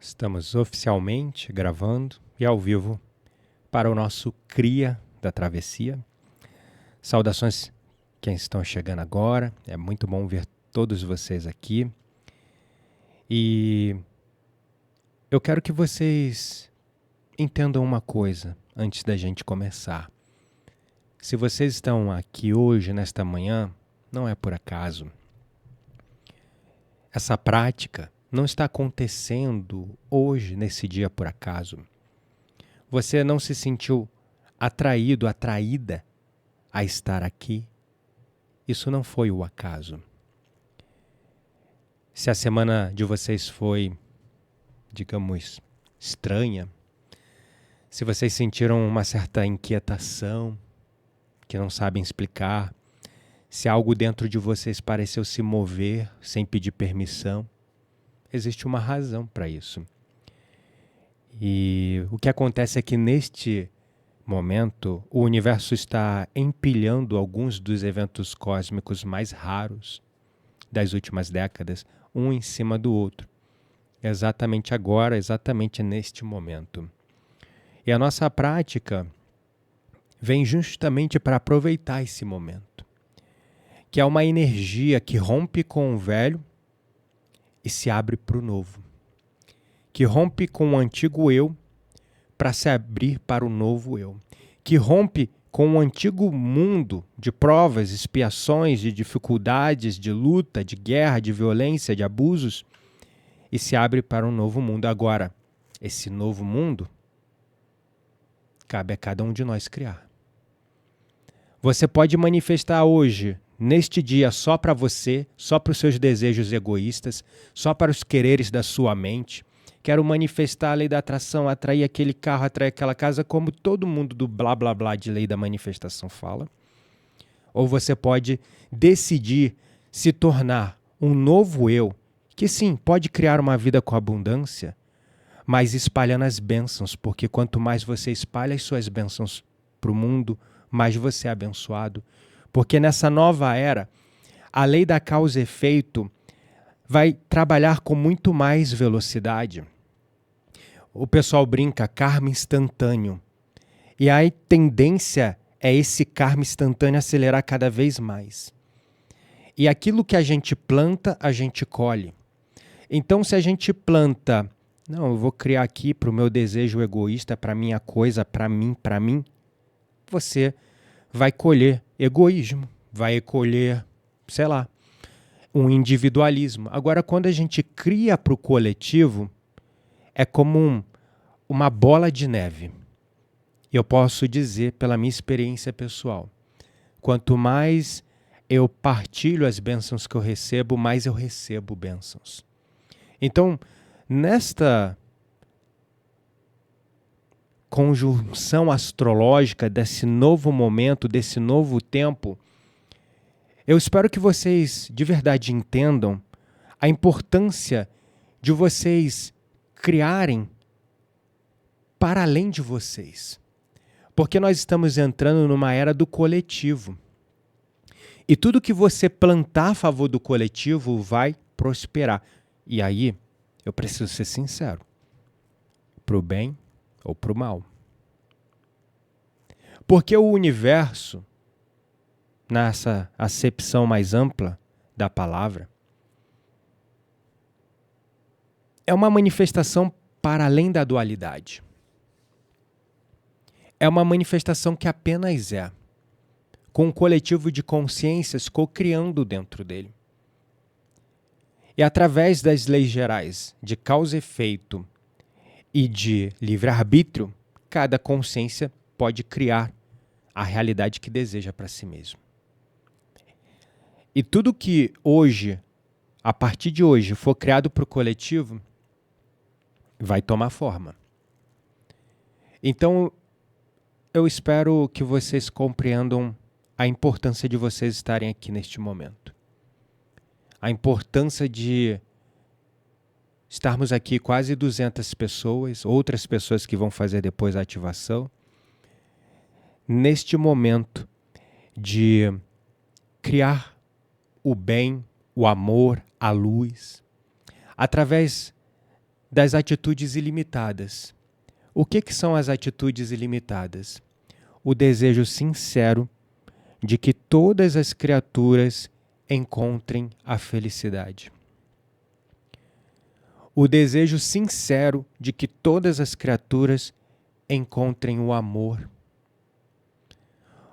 Estamos oficialmente gravando e ao vivo para o nosso Cria da Travessia. Saudações quem estão chegando agora, é muito bom ver todos vocês aqui. E eu quero que vocês entendam uma coisa antes da gente começar. Se vocês estão aqui hoje, nesta manhã, não é por acaso. Essa prática não está acontecendo hoje, nesse dia, por acaso. Você não se sentiu atraído, atraída a estar aqui? Isso não foi o acaso. Se a semana de vocês foi, digamos, estranha, se vocês sentiram uma certa inquietação, que não sabem explicar, se algo dentro de vocês pareceu se mover sem pedir permissão, existe uma razão para isso. E o que acontece é que neste momento o universo está empilhando alguns dos eventos cósmicos mais raros das últimas décadas, um em cima do outro. Exatamente agora, exatamente neste momento. E a nossa prática vem justamente para aproveitar esse momento, que é uma energia que rompe com o velho e se abre para o novo, que rompe com o antigo eu para se abrir para o novo eu, que rompe com o antigo mundo de provas, expiações, de dificuldades, de luta, de guerra, de violência, de abusos, e se abre para um novo mundo. Agora, esse novo mundo cabe a cada um de nós criar. Você pode manifestar hoje, neste dia, só para você, só para os seus desejos egoístas, só para os quereres da sua mente. Quero manifestar a lei da atração, atrair aquele carro, atrair aquela casa, como todo mundo do blá blá blá de lei da manifestação fala. Ou você pode decidir se tornar um novo eu, que sim, pode criar uma vida com abundância, mas espalhando as bênçãos, porque quanto mais você espalha as suas bênçãos para o mundo, mais você é abençoado. Porque nessa nova era, a lei da causa e efeito vai trabalhar com muito mais velocidade. O pessoal brinca karma instantâneo. E a tendência é esse karma instantâneo acelerar cada vez mais. E aquilo que a gente planta, a gente colhe. Então, se a gente planta, não, eu vou criar aqui para o meu desejo egoísta, para a minha coisa, para mim, você vai colher egoísmo, vai colher, sei lá, um individualismo. Agora, quando a gente cria para o coletivo, é como uma bola de neve. Eu posso dizer, pela minha experiência pessoal, quanto mais eu partilho as bênçãos que eu recebo, mais eu recebo bênçãos. Então, nesta conjunção astrológica desse novo momento, desse novo tempo, eu espero que vocês de verdade entendam a importância de vocês criarem para além de vocês. Porque nós estamos entrando numa era do coletivo. E tudo que você plantar a favor do coletivo vai prosperar. E aí, eu preciso ser sincero, para o bem ou para o mal. Porque o universo, nessa acepção mais ampla da palavra, é uma manifestação para além da dualidade. É uma manifestação que apenas é, com um coletivo de consciências co-criando dentro dele. E através das leis gerais de causa e efeito e de livre-arbítrio, cada consciência pode criar a realidade que deseja para si mesmo. E tudo que hoje, a partir de hoje, for criado para o coletivo, vai tomar forma. Então, eu espero que vocês compreendam a importância de vocês estarem aqui neste momento. A importância de estarmos aqui quase 200 pessoas, outras pessoas que vão fazer depois a ativação, neste momento de criar o bem, o amor, a luz, através das atitudes ilimitadas. O que são as atitudes ilimitadas? O desejo sincero de que todas as criaturas encontrem a felicidade. O desejo sincero de que todas as criaturas encontrem o amor.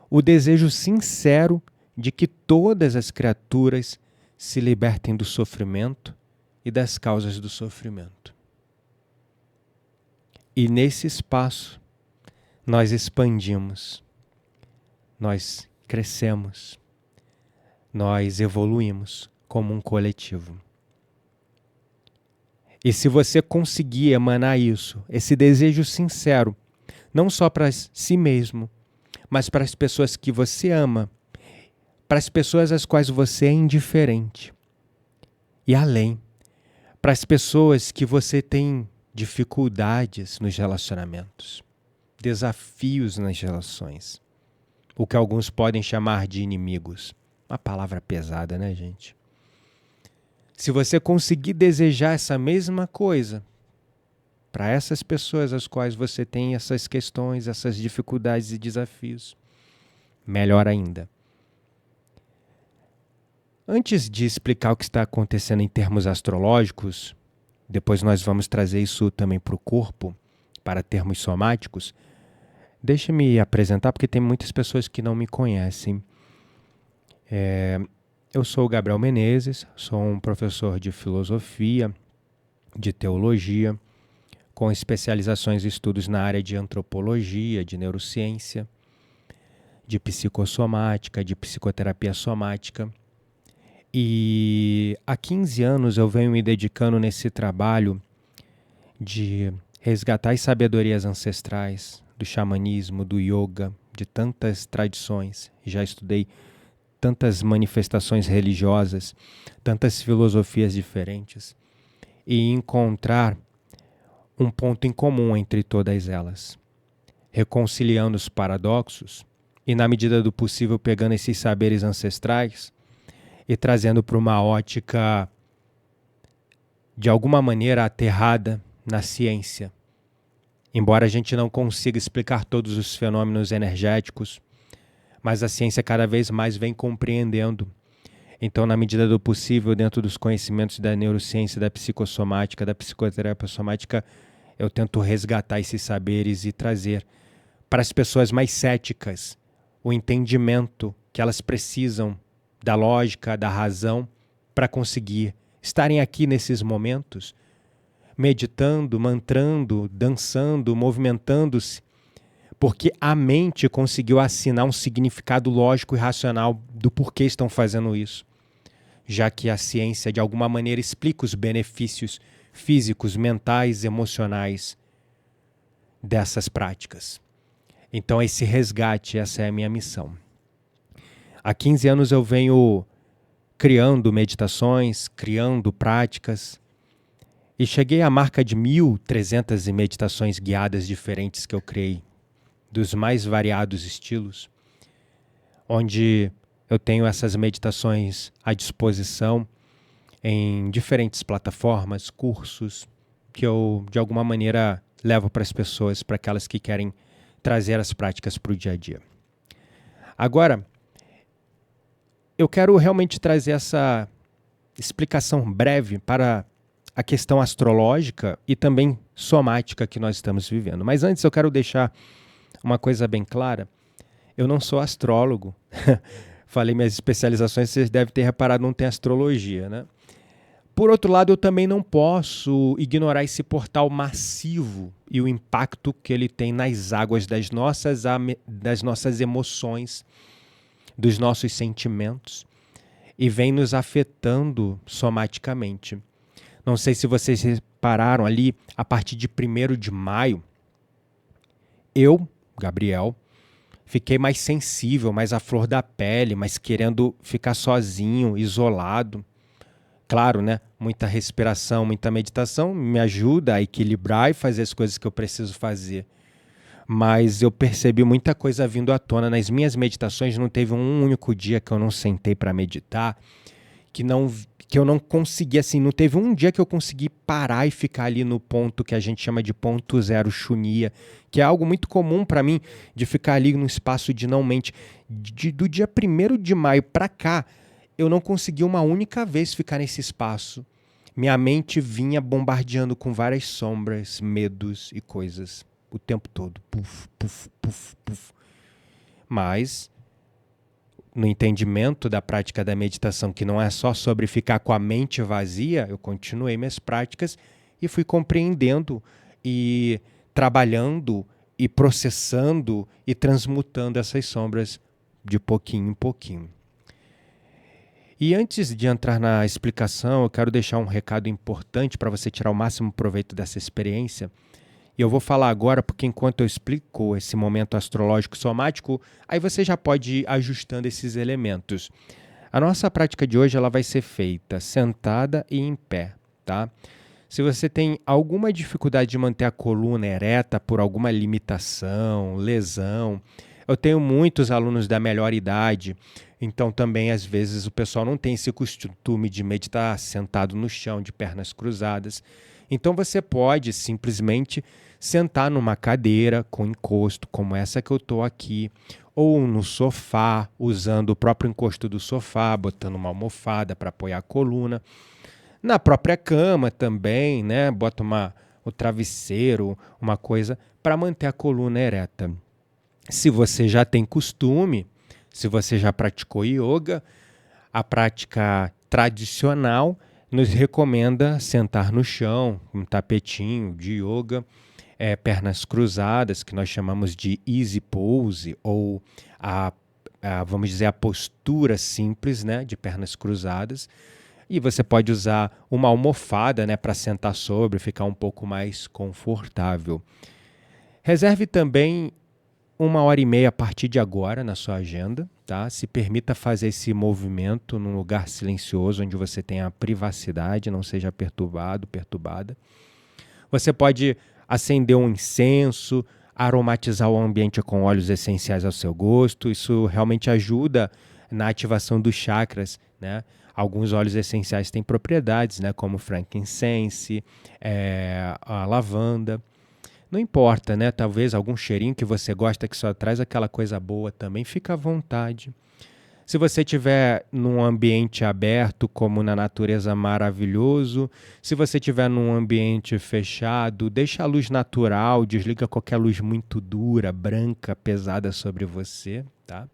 O desejo sincero de que todas as criaturas se libertem do sofrimento e das causas do sofrimento. E nesse espaço, nós expandimos, nós crescemos, nós evoluímos como um coletivo. E se você conseguir emanar isso, esse desejo sincero, não só para si mesmo, mas para as pessoas que você ama, para as pessoas às quais você é indiferente, e além, para as pessoas que você tem dificuldades nos relacionamentos, desafios nas relações, o que alguns podem chamar de inimigos. Uma palavra pesada, né, gente? Se você conseguir desejar essa mesma coisa para essas pessoas às quais você tem essas questões, essas dificuldades e desafios, melhor ainda. Antes de explicar o que está acontecendo em termos astrológicos, depois nós vamos trazer isso também para o corpo, para termos somáticos, deixa-me apresentar, porque tem muitas pessoas que não me conhecem. Eu sou o Gabriel Menezes, sou um professor de filosofia, de teologia, com especializações e estudos na área de antropologia, de neurociência, de psicossomática, de psicoterapia somática. E há 15 anos eu venho me dedicando nesse trabalho de resgatar as sabedorias ancestrais, do xamanismo, do yoga, de tantas tradições. Já estudei tantas manifestações religiosas, tantas filosofias diferentes, e encontrar um ponto em comum entre todas elas, reconciliando os paradoxos e, na medida do possível, pegando esses saberes ancestrais e trazendo para uma ótica, de alguma maneira, aterrada na ciência. Embora a gente não consiga explicar todos os fenômenos energéticos, mas a ciência cada vez mais vem compreendendo. Então, na medida do possível, dentro dos conhecimentos da neurociência, da psicossomática, da psicoterapia somática, eu tento resgatar esses saberes e trazer para as pessoas mais céticas o entendimento que elas precisam da lógica, da razão, para conseguir estarem aqui nesses momentos, meditando, mantrando, dançando, movimentando-se, porque a mente conseguiu assinar um significado lógico e racional do porquê estão fazendo isso, já que a ciência, de alguma maneira, explica os benefícios físicos, mentais, emocionais dessas práticas. Então, esse resgate, essa é a minha missão. Há 15 anos eu venho criando meditações, criando práticas, e cheguei à marca de 1.300 meditações guiadas diferentes que eu criei, dos mais variados estilos, onde eu tenho essas meditações à disposição em diferentes plataformas, cursos, que eu, de alguma maneira, levo para as pessoas, para aquelas que querem trazer as práticas para o dia a dia. Agora, eu quero realmente trazer essa explicação breve para a questão astrológica e também somática que nós estamos vivendo. Mas antes eu quero deixar uma coisa bem clara. Eu não sou astrólogo. Falei minhas especializações, vocês devem ter reparado, não tem astrologia, né? Por outro lado, eu também não posso ignorar esse portal massivo e o impacto que ele tem nas águas das nossas emoções, dos nossos sentimentos, e vem nos afetando somaticamente. Não sei se vocês repararam ali, a partir de 1º de maio, eu, Gabriel, fiquei mais sensível, mais à flor da pele, mais querendo ficar sozinho, isolado. Claro, né? Muita respiração, muita meditação me ajuda a equilibrar e fazer as coisas que eu preciso fazer. Mas eu percebi muita coisa vindo à tona. Nas minhas meditações não teve um único dia que eu não sentei para meditar, que eu não consegui, assim, não teve um dia que eu consegui parar e ficar ali no ponto que a gente chama de ponto zero shunya, que é algo muito comum para mim, de ficar ali no espaço de não mente. Do dia 1º de maio para cá, eu não consegui uma única vez ficar nesse espaço. Minha mente vinha bombardeando com várias sombras, medos e coisas o tempo todo. Puf, puf, puf, puf. Mas no entendimento da prática da meditação, que não é só sobre ficar com a mente vazia, eu continuei minhas práticas e fui compreendendo e trabalhando e processando e transmutando essas sombras de pouquinho em pouquinho. E antes de entrar na explicação, eu quero deixar um recado importante para você tirar o máximo proveito dessa experiência. E eu vou falar agora porque enquanto eu explico esse momento astrológico somático, aí você já pode ir ajustando esses elementos. A nossa prática de hoje ela vai ser feita sentada e em pé, tá? Se você tem alguma dificuldade de manter a coluna ereta por alguma limitação, lesão, eu tenho muitos alunos da melhor idade, então também às vezes o pessoal não tem esse costume de meditar sentado no chão, de pernas cruzadas. Então você pode simplesmente sentar numa cadeira com encosto, como essa que eu estou aqui, ou no sofá, usando o próprio encosto do sofá, botando uma almofada para apoiar a coluna. Na própria cama também, né? Bota o travesseiro, uma coisa para manter a coluna ereta. Se você já tem costume, se você já praticou yoga, a prática tradicional nos recomenda sentar no chão, um tapetinho de yoga, pernas cruzadas, que nós chamamos de easy pose, ou vamos dizer, a postura simples, né, de pernas cruzadas. E você pode usar uma almofada, né, para sentar sobre, ficar um pouco mais confortável. Reserve também 1h30 a partir de agora na sua agenda, tá? Se permita fazer esse movimento num lugar silencioso, onde você tenha privacidade, não seja perturbada. Você pode acender um incenso, aromatizar o ambiente com óleos essenciais ao seu gosto. Isso realmente ajuda na ativação dos chakras, né? Alguns óleos essenciais têm propriedades, né, como frankincense, a lavanda. Não importa, né? Talvez algum cheirinho que você gosta que só traz aquela coisa boa também, fica à vontade. Se você estiver num ambiente aberto, como na natureza, maravilhoso. Se você estiver num ambiente fechado, deixa a luz natural, desliga qualquer luz muito dura, branca, pesada sobre você, tá?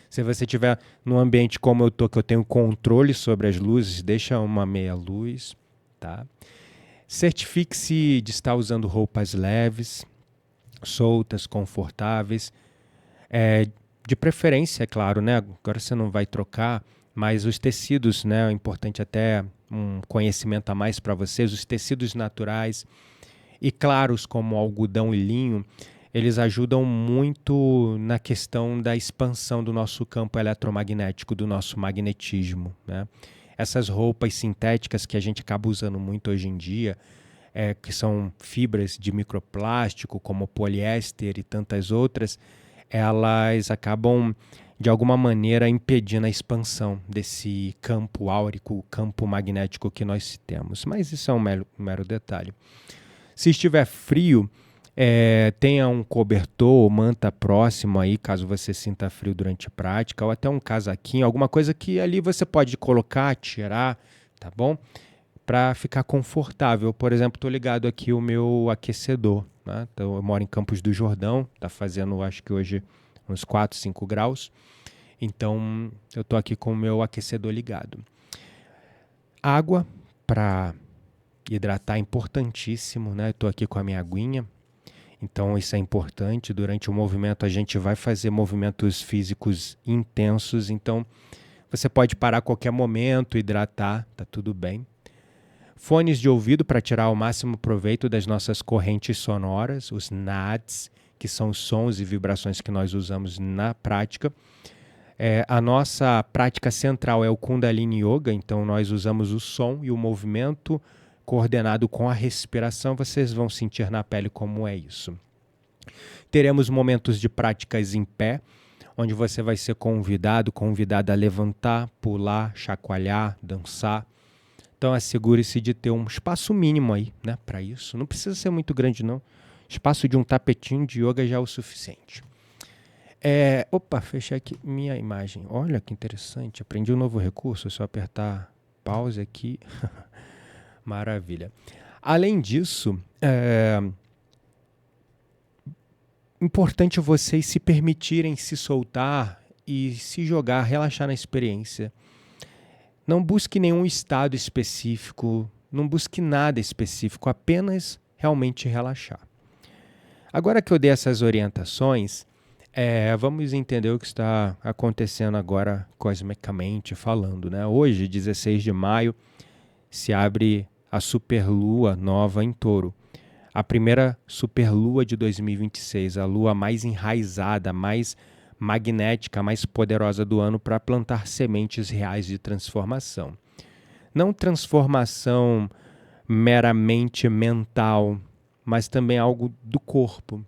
Se você estiver num ambiente como eu tô, que eu tenho controle sobre as luzes, deixa uma meia luz, tá? Certifique-se de estar usando roupas leves, soltas, confortáveis. De preferência, é claro, né? Agora você não vai trocar, mas os tecidos, né? É importante até um conhecimento a mais para vocês. Os tecidos naturais e claros como algodão e linho, eles ajudam muito na questão da expansão do nosso campo eletromagnético, do nosso magnetismo, né? Essas roupas sintéticas que a gente acaba usando muito hoje em dia, que são fibras de microplástico, como poliéster e tantas outras, elas acabam, de alguma maneira, impedindo a expansão desse campo áurico, campo magnético que nós temos. Mas isso é um mero detalhe. Se estiver frio, tenha um cobertor ou manta próximo aí, caso você sinta frio durante a prática, ou até um casaquinho, alguma coisa que ali você pode colocar, tirar, tá bom? Para ficar confortável. Por exemplo, estou ligado aqui o meu aquecedor, né? Então, eu moro em Campos do Jordão, está fazendo, acho que hoje, uns 4, 5 graus. Então, eu estou aqui com o meu aquecedor ligado. Água para hidratar é importantíssimo, né? Estou aqui com a minha aguinha. Então, isso é importante. Durante o movimento, a gente vai fazer movimentos físicos intensos. Então, você pode parar a qualquer momento, hidratar, tá tudo bem. Fones de ouvido para tirar o máximo proveito das nossas correntes sonoras, os nads, que são os sons e vibrações que nós usamos na prática. A nossa prática central é o Kundalini Yoga, então nós usamos o som e o movimento coordenado com a respiração. Vocês vão sentir na pele como é isso. Teremos momentos de práticas em pé, onde você vai ser convidada a levantar, pular, chacoalhar, dançar. Então assegure-se de ter um espaço mínimo aí, né, para isso. Não precisa ser muito grande, não. Espaço de um tapetinho de yoga já é o suficiente. Opa, fechei aqui minha imagem. Olha que interessante. Aprendi um novo recurso. É só apertar pause aqui. Maravilha. Além disso, importante vocês se permitirem se soltar e se jogar, relaxar na experiência. Não busque nenhum estado específico, não busque nada específico, apenas realmente relaxar. Agora que eu dei essas orientações, vamos entender o que está acontecendo agora cosmicamente falando, né? Hoje, 16 de maio, se abre a superlua nova em Touro. A primeira superlua de 2026, a lua mais enraizada, mais magnética, mais poderosa do ano para plantar sementes reais de transformação. Não transformação meramente mental, mas também algo do corpo.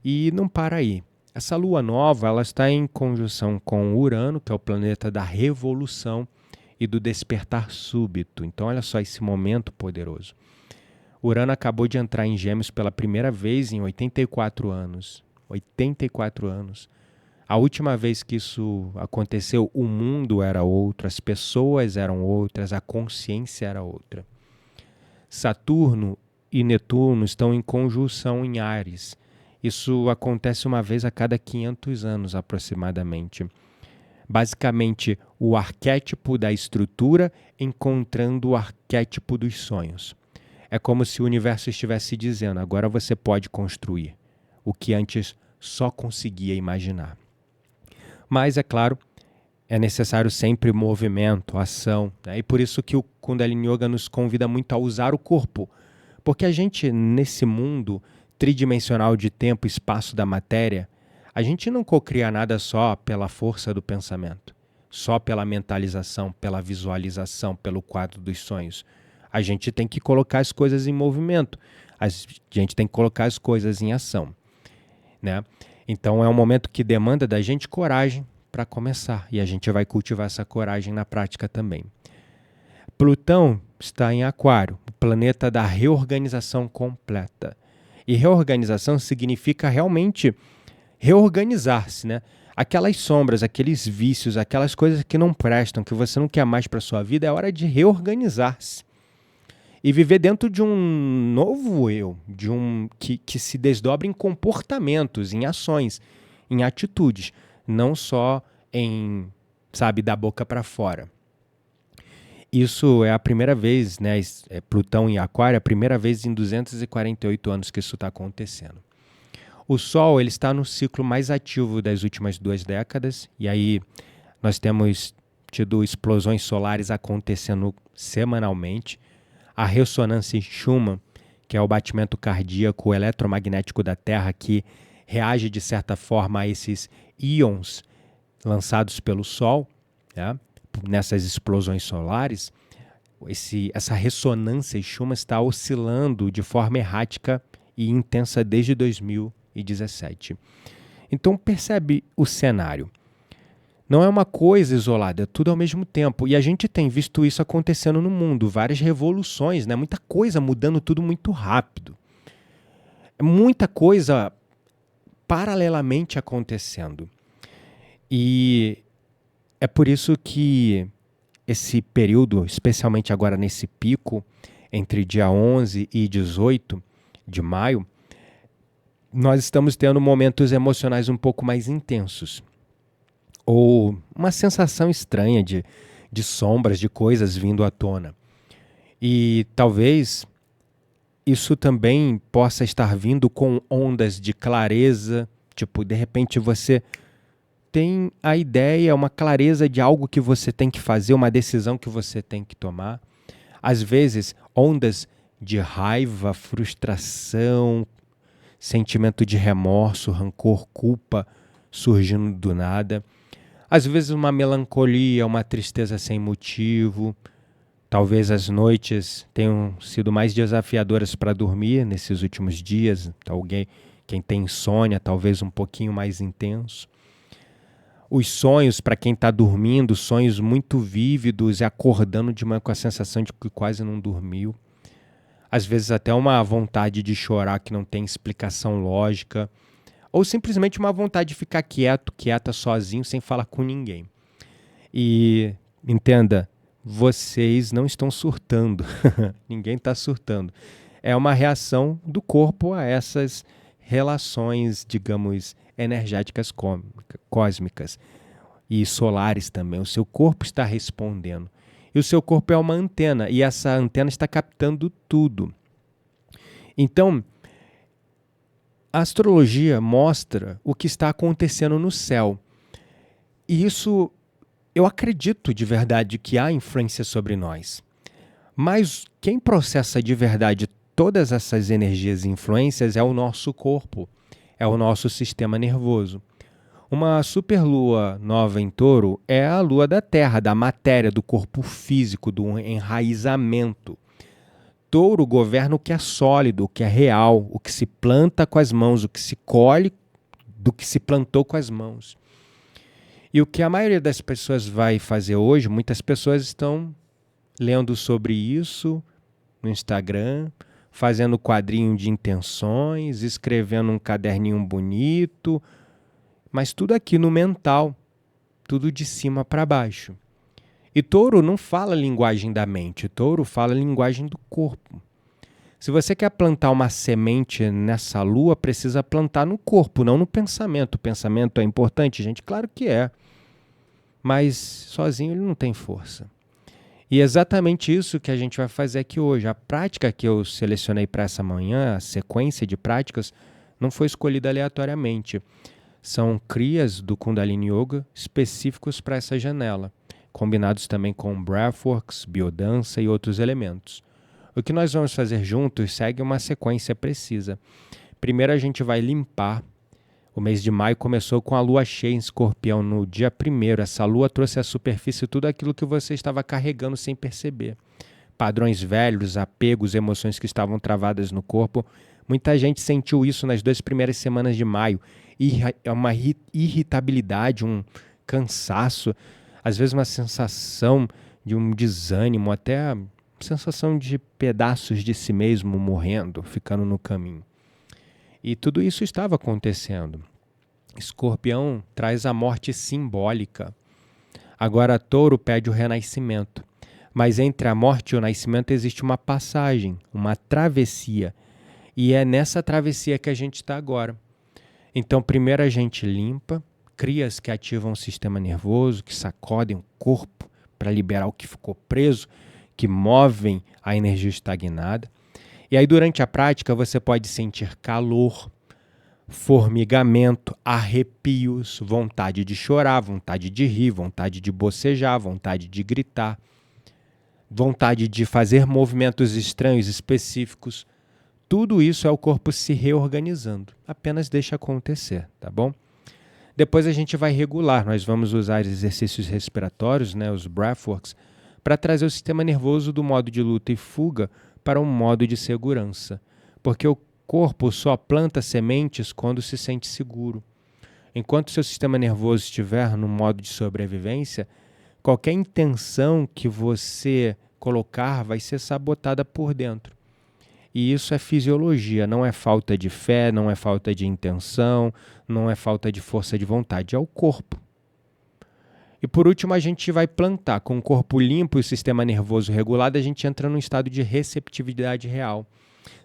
E não para aí. Essa lua nova, ela está em conjunção com Urano, que é o planeta da revolução e do despertar súbito. Então olha só esse momento poderoso. Urano acabou de entrar em Gêmeos pela primeira vez em 84 anos. 84 anos. A última vez que isso aconteceu, o mundo era outro, as pessoas eram outras, a consciência era outra. Saturno e Netuno estão em conjunção em Áries. Isso acontece uma vez a cada 500 anos aproximadamente. Basicamente, o arquétipo da estrutura encontrando o arquétipo dos sonhos. É como se o universo estivesse dizendo, agora você pode construir o que antes só conseguia imaginar. Mas, é claro, é necessário sempre movimento, ação, né? E por isso que o Kundalini Yoga nos convida muito a usar o corpo. Porque a gente, nesse mundo tridimensional de tempo e espaço da matéria, a gente não cocria nada só pela força do pensamento, só pela mentalização, pela visualização, pelo quadro dos sonhos. A gente tem que colocar as coisas em movimento, a gente tem que colocar as coisas em ação, né? Então é um momento que demanda da gente coragem para começar, e a gente vai cultivar essa coragem na prática também. Plutão está em Aquário, o planeta da reorganização completa. E reorganização significa realmente reorganizar-se, né? Aquelas sombras, aqueles vícios, aquelas coisas que não prestam, que você não quer mais para sua vida, é hora de reorganizar-se. E viver dentro de um novo eu, que se desdobra em comportamentos, em ações, em atitudes, não só em, da boca para fora. Isso é a primeira vez, né? Plutão em Aquário, é a primeira vez em 248 anos que isso está acontecendo. O Sol ele está no ciclo mais ativo das últimas 2 décadas, e aí nós temos tido explosões solares acontecendo semanalmente. A ressonância Schumann, que é o batimento cardíaco eletromagnético da Terra, que reage de certa forma a esses íons lançados pelo Sol, né? Nessas explosões solares, essa ressonância Schumann está oscilando de forma errática e intensa desde 2017. Então percebe o cenário. Não é uma coisa isolada, é tudo ao mesmo tempo. E a gente tem visto isso acontecendo no mundo, várias revoluções, né? Muita coisa mudando tudo muito rápido. Muita coisa paralelamente acontecendo. E é por isso que esse período, especialmente agora nesse pico, entre dia 11 e 18 de maio, nós estamos tendo momentos emocionais um pouco mais intensos. Ou uma sensação estranha de sombras, de coisas vindo à tona. E talvez isso também possa estar vindo com ondas de clareza, tipo, de repente você tem a ideia, uma clareza de algo que você tem que fazer, uma decisão que você tem que tomar. Às vezes, ondas de raiva, frustração, sentimento de remorso, rancor, culpa surgindo do nada. Às vezes uma melancolia, uma tristeza sem motivo. Talvez as noites tenham sido mais desafiadoras para dormir nesses últimos dias. Quem tem insônia, talvez um pouquinho mais intenso. Os sonhos, para quem está dormindo, sonhos muito vívidos e acordando de manhã com a sensação de que quase não dormiu. Às vezes até uma vontade de chorar que não tem explicação lógica. Ou simplesmente uma vontade de ficar quieto, quieta, sozinho, sem falar com ninguém. E entenda, vocês não estão surtando. Ninguém está surtando. É uma reação do corpo a essas relações, digamos, energéticas cósmicas e solares também. O seu corpo está respondendo. E o seu corpo é uma antena, e essa antena está captando tudo. Então, a astrologia mostra o que está acontecendo no céu. E isso, eu acredito de verdade que há influência sobre nós. Mas quem processa de verdade todas essas energias e influências é o nosso corpo, é o nosso sistema nervoso. Uma superlua nova em Touro é a lua da Terra, da matéria, do corpo físico, do enraizamento. Touro governa o que é sólido, o que é real, o que se planta com as mãos, o que se colhe do que se plantou com as mãos. E o que a maioria das pessoas vai fazer hoje, muitas pessoas estão lendo sobre isso no Instagram, fazendo quadrinho de intenções, escrevendo um caderninho bonito, mas tudo aqui no mental, tudo de cima para baixo. E Touro não fala a linguagem da mente, Touro fala a linguagem do corpo. Se você quer plantar uma semente nessa lua, precisa plantar no corpo, não no pensamento. O pensamento é importante, gente? Claro que é. Mas sozinho ele não tem força. E é exatamente isso que a gente vai fazer aqui hoje. A prática que eu selecionei para essa manhã, a sequência de práticas, não foi escolhida aleatoriamente. São crias do Kundalini Yoga específicos para essa janela, combinados também com breathworks, biodança e outros elementos. O que nós vamos fazer juntos segue uma sequência precisa. Primeiro a gente vai limpar. O mês de maio começou com a lua cheia em Escorpião no dia 1º. Essa lua trouxe à superfície tudo aquilo que você estava carregando sem perceber. Padrões velhos, apegos, emoções que estavam travadas no corpo. Muita gente sentiu isso nas 2 primeiras semanas de maio. É uma irritabilidade, um cansaço, às vezes uma sensação de um desânimo, até a sensação de pedaços de si mesmo morrendo, ficando no caminho. E tudo isso estava acontecendo. Escorpião traz a morte simbólica. Agora Touro pede o renascimento. Mas entre a morte e o nascimento existe uma passagem, uma travessia. E é nessa travessia que a gente está agora. Então, primeiro a gente limpa, crias que ativam o sistema nervoso, que sacodem o corpo para liberar o que ficou preso, que movem a energia estagnada. E aí, durante a prática, você pode sentir calor, formigamento, arrepios, vontade de chorar, vontade de rir, vontade de bocejar, vontade de gritar, vontade de fazer movimentos estranhos, específicos. Tudo isso é o corpo se reorganizando. Apenas deixa acontecer, tá bom? Depois a gente vai regular. Nós vamos usar exercícios respiratórios, os breathworks, para trazer o sistema nervoso do modo de luta e fuga para um modo de segurança. Porque o corpo só planta sementes quando se sente seguro. Enquanto seu sistema nervoso estiver no modo de sobrevivência, qualquer intenção que você colocar vai ser sabotada por dentro. E isso é fisiologia, não é falta de fé, não é falta de intenção, não é falta de força de vontade, é o corpo. E por último, a gente vai plantar. Com o corpo limpo e o sistema nervoso regulado, a gente entra num estado de receptividade real.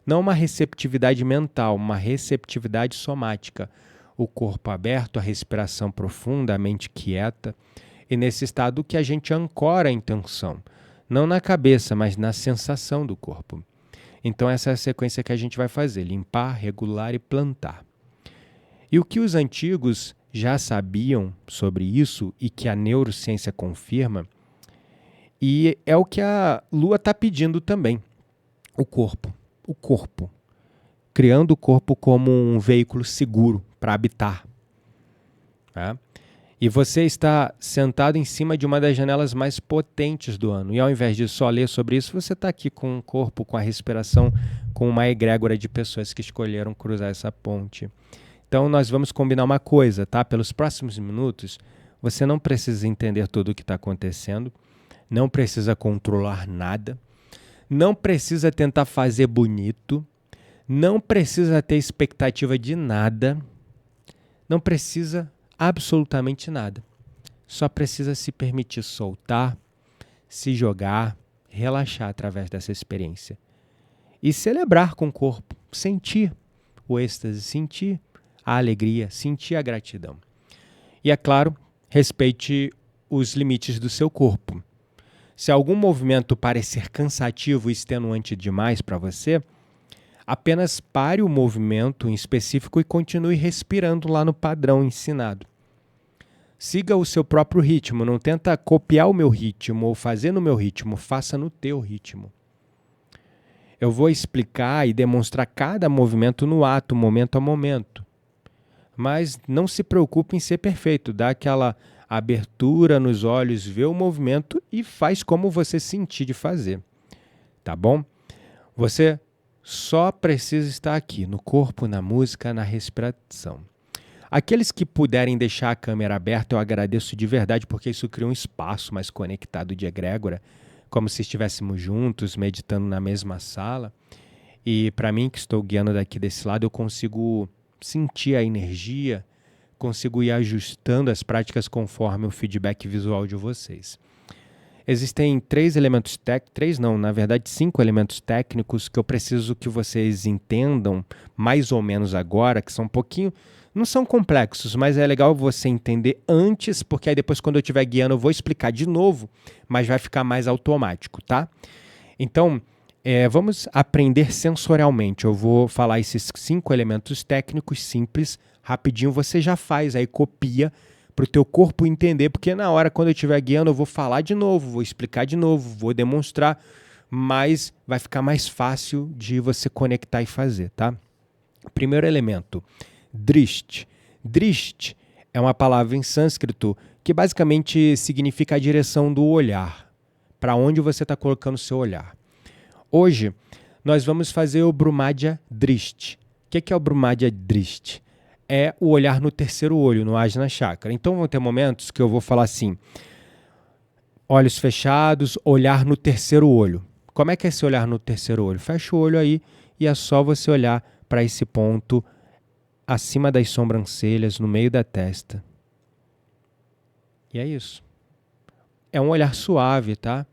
Não uma receptividade mental, uma receptividade somática. O corpo aberto, a respiração profunda, a mente quieta. E nesse estado que a gente ancora a intenção. Não na cabeça, mas na sensação do corpo. Então essa é a sequência que a gente vai fazer, limpar, regular e plantar. E o que os antigos já sabiam sobre isso e que a neurociência confirma, e é o que a Lua está pedindo também, o corpo, criando o corpo como um veículo seguro para habitar. Tá? E você está sentado em cima de uma das janelas mais potentes do ano. E ao invés de só ler sobre isso, você está aqui com o corpo, com a respiração, com uma egrégora de pessoas que escolheram cruzar essa ponte. Então nós vamos combinar uma coisa, tá? Pelos próximos minutos, Você não precisa entender tudo o que está acontecendo, não precisa controlar nada, não precisa tentar fazer bonito, não precisa ter expectativa de nada, não precisa absolutamente nada. Só precisa se permitir soltar, se jogar, relaxar através dessa experiência. E celebrar com o corpo, sentir o êxtase, sentir a alegria, sentir a gratidão. E é claro, respeite os limites do seu corpo. Se algum movimento parecer cansativo e extenuante demais para você, apenas pare o movimento em específico e continue respirando lá no padrão ensinado. Siga o seu próprio ritmo, não tenta copiar o meu ritmo ou fazer no meu ritmo, faça no teu ritmo. Eu vou explicar e demonstrar cada movimento no ato, momento a momento. Mas não se preocupe em ser perfeito, dá aquela abertura nos olhos, vê o movimento e faz como você sentir de fazer, tá bom? Você só precisa estar aqui, no corpo, na música, na respiração. Aqueles que puderem deixar a câmera aberta, eu agradeço de verdade, porque isso cria um espaço mais conectado de egrégora, como se estivéssemos juntos, meditando na mesma sala. E para mim, que estou guiando daqui desse lado, eu consigo sentir a energia, consigo ir ajustando as práticas conforme o feedback visual de vocês. Existem 5 elementos técnicos que eu preciso que vocês entendam mais ou menos agora, que são um pouquinho, não são complexos, mas é legal você entender antes, porque aí depois quando eu estiver guiando eu vou explicar de novo, mas vai ficar mais automático, tá? Então, vamos aprender sensorialmente. Eu vou falar esses 5 elementos técnicos simples, rapidinho você já faz, aí copia para o teu corpo entender, porque na hora quando eu estiver guiando eu vou falar de novo, vou explicar de novo, vou demonstrar, mas vai ficar mais fácil de você conectar e fazer, tá? Primeiro elemento, drishti. Drishti é uma palavra em sânscrito que basicamente significa a direção do olhar, para onde você está colocando o seu olhar. Hoje, nós vamos fazer o Brumadhya Drishti. O que é o Brumadhya Drishti? É o olhar no terceiro olho, no Ajna Chakra. Então, vão ter momentos que eu vou falar assim, olhos fechados, olhar no terceiro olho. Como é que é esse olhar no terceiro olho? Fecha o olho aí e é só você olhar para esse ponto acima das sobrancelhas, no meio da testa. E é isso. É um olhar suave, tá?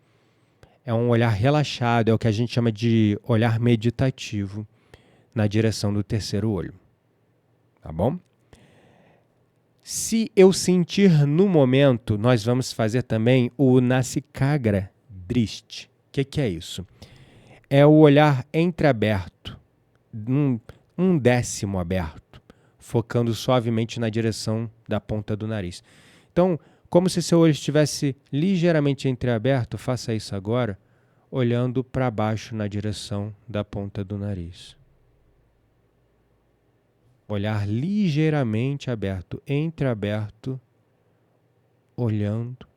É um olhar relaxado, é o que a gente chama de olhar meditativo na direção do terceiro olho. Tá bom? Se eu sentir no momento, nós vamos fazer também o Nasikagra Drishti. O que é isso? É o olhar entreaberto, um décimo aberto, focando suavemente na direção da ponta do nariz. Então, como se seu olho estivesse ligeiramente entreaberto, faça isso agora, olhando para baixo na direção da ponta do nariz. Olhar ligeiramente aberto, entreaberto, olhando,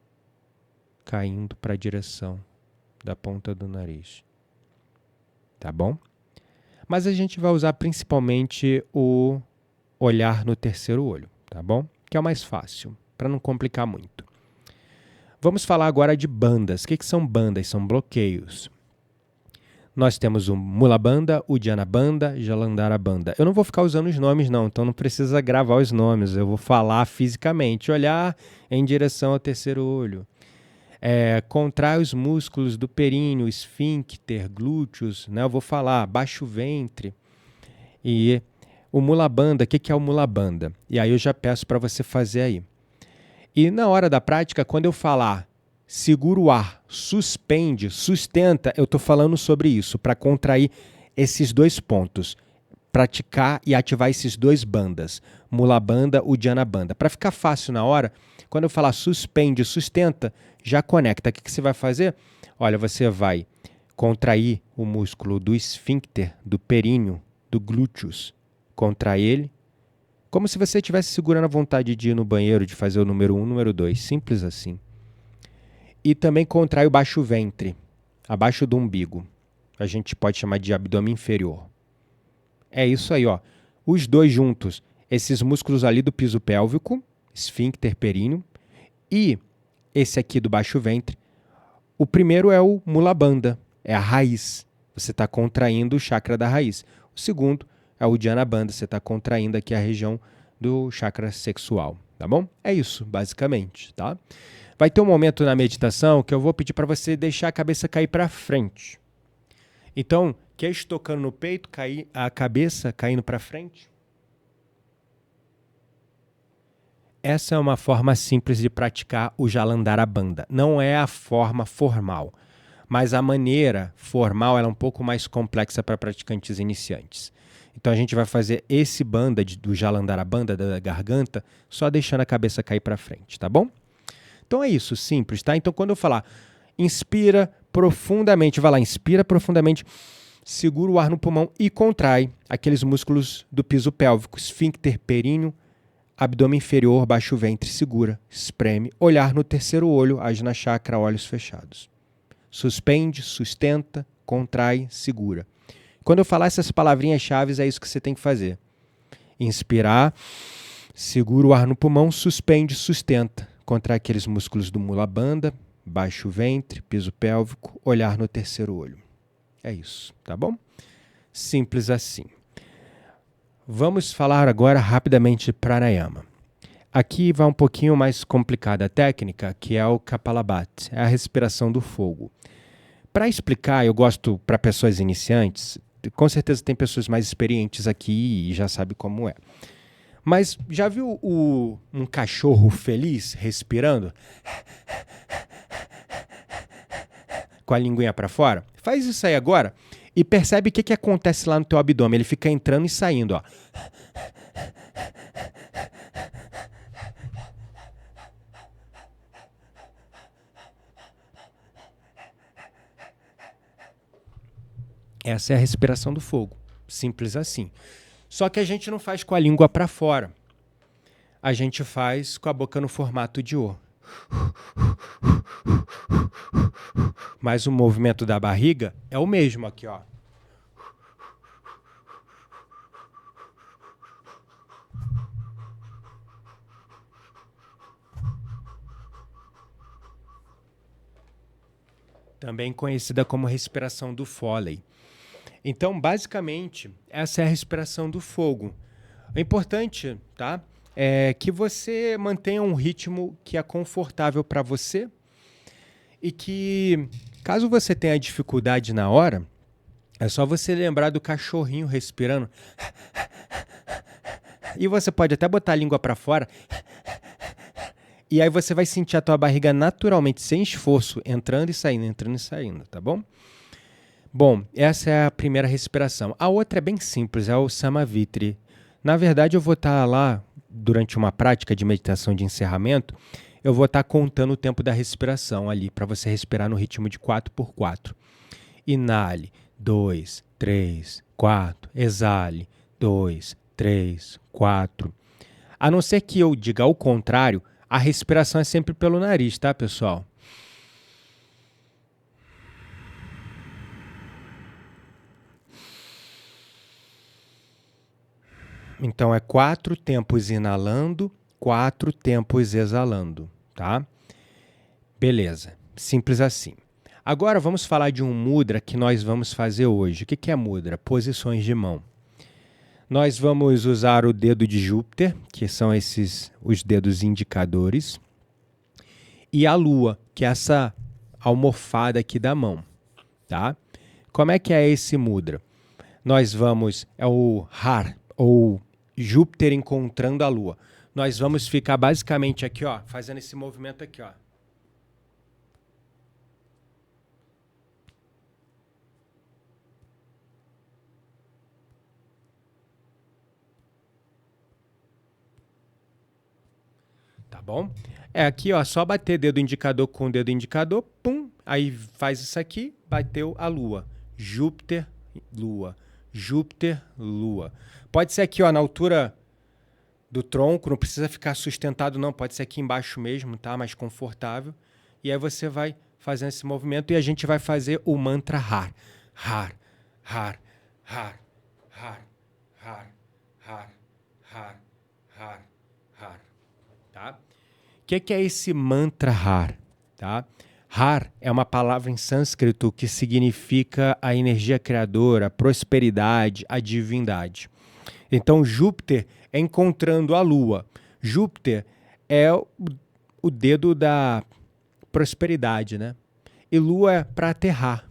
caindo para a direção da ponta do nariz. Tá bom? Mas a gente vai usar principalmente o olhar no terceiro olho, tá bom? Que é o mais fácil, para não complicar muito. Vamos falar agora de bandas. O que são bandas? São bloqueios. Nós temos o Mula Bandha, Uddiyana Bandha, Jalandhara Bandha. Eu não vou ficar usando os nomes não, então não precisa gravar os nomes. Eu vou falar fisicamente, olhar em direção ao terceiro olho. Contrai os músculos do períneo, esfíncter, glúteos, né? Eu vou falar, baixa o ventre. E o Mula Bandha, o que é o Mula Bandha? E aí eu já peço para você fazer aí. E na hora da prática, quando eu falar segura o ar, suspende, sustenta, eu estou falando sobre isso, para contrair esses dois pontos. Praticar e ativar esses dois bandas, Mula Bandha, Uddiyana Bandha. Para ficar fácil na hora, quando eu falar suspende, sustenta, já conecta. O que você vai fazer? Olha, você vai contrair o músculo do esfíncter, do períneo, do glúteos. Contrai ele, como se você estivesse segurando a vontade de ir no banheiro, de fazer o número 1, número 2. Simples assim. E também contrai o baixo ventre, abaixo do umbigo. A gente pode chamar de abdômen inferior. É isso aí, ó. Os dois juntos, esses músculos ali do piso pélvico, esfíncter períneo, E esse aqui do baixo ventre, o primeiro é o Mula Bandha, é a raiz. Você está contraindo o chakra da raiz. O segundo é o Uddiyana Bandha, você está contraindo aqui a região do chakra sexual, tá bom? É isso, basicamente, tá? Vai ter um momento na meditação que eu vou pedir para você deixar a cabeça cair para frente. Então, queixo tocando no peito, a cabeça caindo para frente. Essa é uma forma simples de praticar o Jalandhara Bandha. Não é a forma formal, mas a maneira formal ela é um pouco mais complexa para praticantes iniciantes. Então a gente vai fazer esse Bandha do Jalandhara Bandha da garganta, só deixando a cabeça cair para frente, tá bom? Então é isso, simples, tá? Então quando eu falar, inspira profundamente, vai lá, inspira profundamente, segura o ar no pulmão e contrai aqueles músculos do piso pélvico, esfíncter períneo, abdômen inferior, baixo ventre, segura, espreme, olhar no terceiro olho, Ajna Chakra, olhos fechados. Suspende, sustenta, contrai, segura. Quando eu falar essas palavrinhas chaves, é isso que você tem que fazer. Inspirar, segura o ar no pulmão, suspende, sustenta, contrai aqueles músculos do Mula Bandha, baixo ventre, piso pélvico, olhar no terceiro olho. É isso, tá bom? Simples assim. Vamos falar agora rapidamente pranayama. Aqui vai um pouquinho mais complicada a técnica, que é o Kapalabhati, é a respiração do fogo. Para explicar, eu gosto para pessoas iniciantes, com certeza tem pessoas mais experientes aqui e já sabe como é. Mas já viu um cachorro feliz respirando? Com a linguinha para fora? Faz isso aí agora e percebe o que acontece lá no teu abdômen. Ele fica entrando e saindo, ó. Essa é a respiração do fogo. Simples assim. Só que a gente não faz com a língua para fora. A gente faz com a boca no formato de O. Mas o movimento da barriga é o mesmo aqui, ó. Também conhecida como respiração do Foley. Então, basicamente, essa é a respiração do fogo. O importante, tá, é que você mantenha um ritmo que é confortável para você e que, caso você tenha dificuldade na hora, é só você lembrar do cachorrinho respirando. E você pode até botar a língua para fora. E aí você vai sentir a tua barriga naturalmente, sem esforço, entrando e saindo, tá bom? Bom, essa é a primeira respiração. A outra é bem simples, é o Samavitri. Na verdade, eu vou estar lá, durante uma prática de meditação de encerramento, eu vou estar contando o tempo da respiração ali, para você respirar no ritmo de 4x4. Inale, 2, 3, 4. Exale, 2, 3, 4. A não ser que eu diga ao contrário, a respiração é sempre pelo nariz, tá, pessoal? Então, é 4 tempos inalando, 4 tempos exalando, tá? Beleza, simples assim. Agora vamos falar de um mudra que nós vamos fazer hoje. O que é mudra? Posições de mão. Nós vamos usar o dedo de Júpiter, que são os dedos indicadores, e a lua, que é essa almofada aqui da mão, tá? Como é que é esse mudra? Nós vamos, é o Har, ou Júpiter encontrando a lua. Nós vamos ficar basicamente aqui, ó, fazendo esse movimento aqui, ó. Tá bom? É aqui, ó, só bater dedo indicador com dedo indicador, pum, aí faz isso aqui, bateu a lua. Júpiter, lua. Júpiter, lua. Pode ser aqui, ó, na altura do tronco, não precisa ficar sustentado não, pode ser aqui embaixo mesmo, tá? Mais confortável. E aí você vai fazendo esse movimento e a gente vai fazer o mantra Har. Har, Har, Har, Har, Har, Har, Har, Har, Har, tá? que é esse mantra Har? Tá? Har é uma palavra em sânscrito que significa a energia criadora, a prosperidade, a divindade. Então, Júpiter é encontrando a Lua. Júpiter é o dedo da prosperidade, né? E Lua é para aterrar.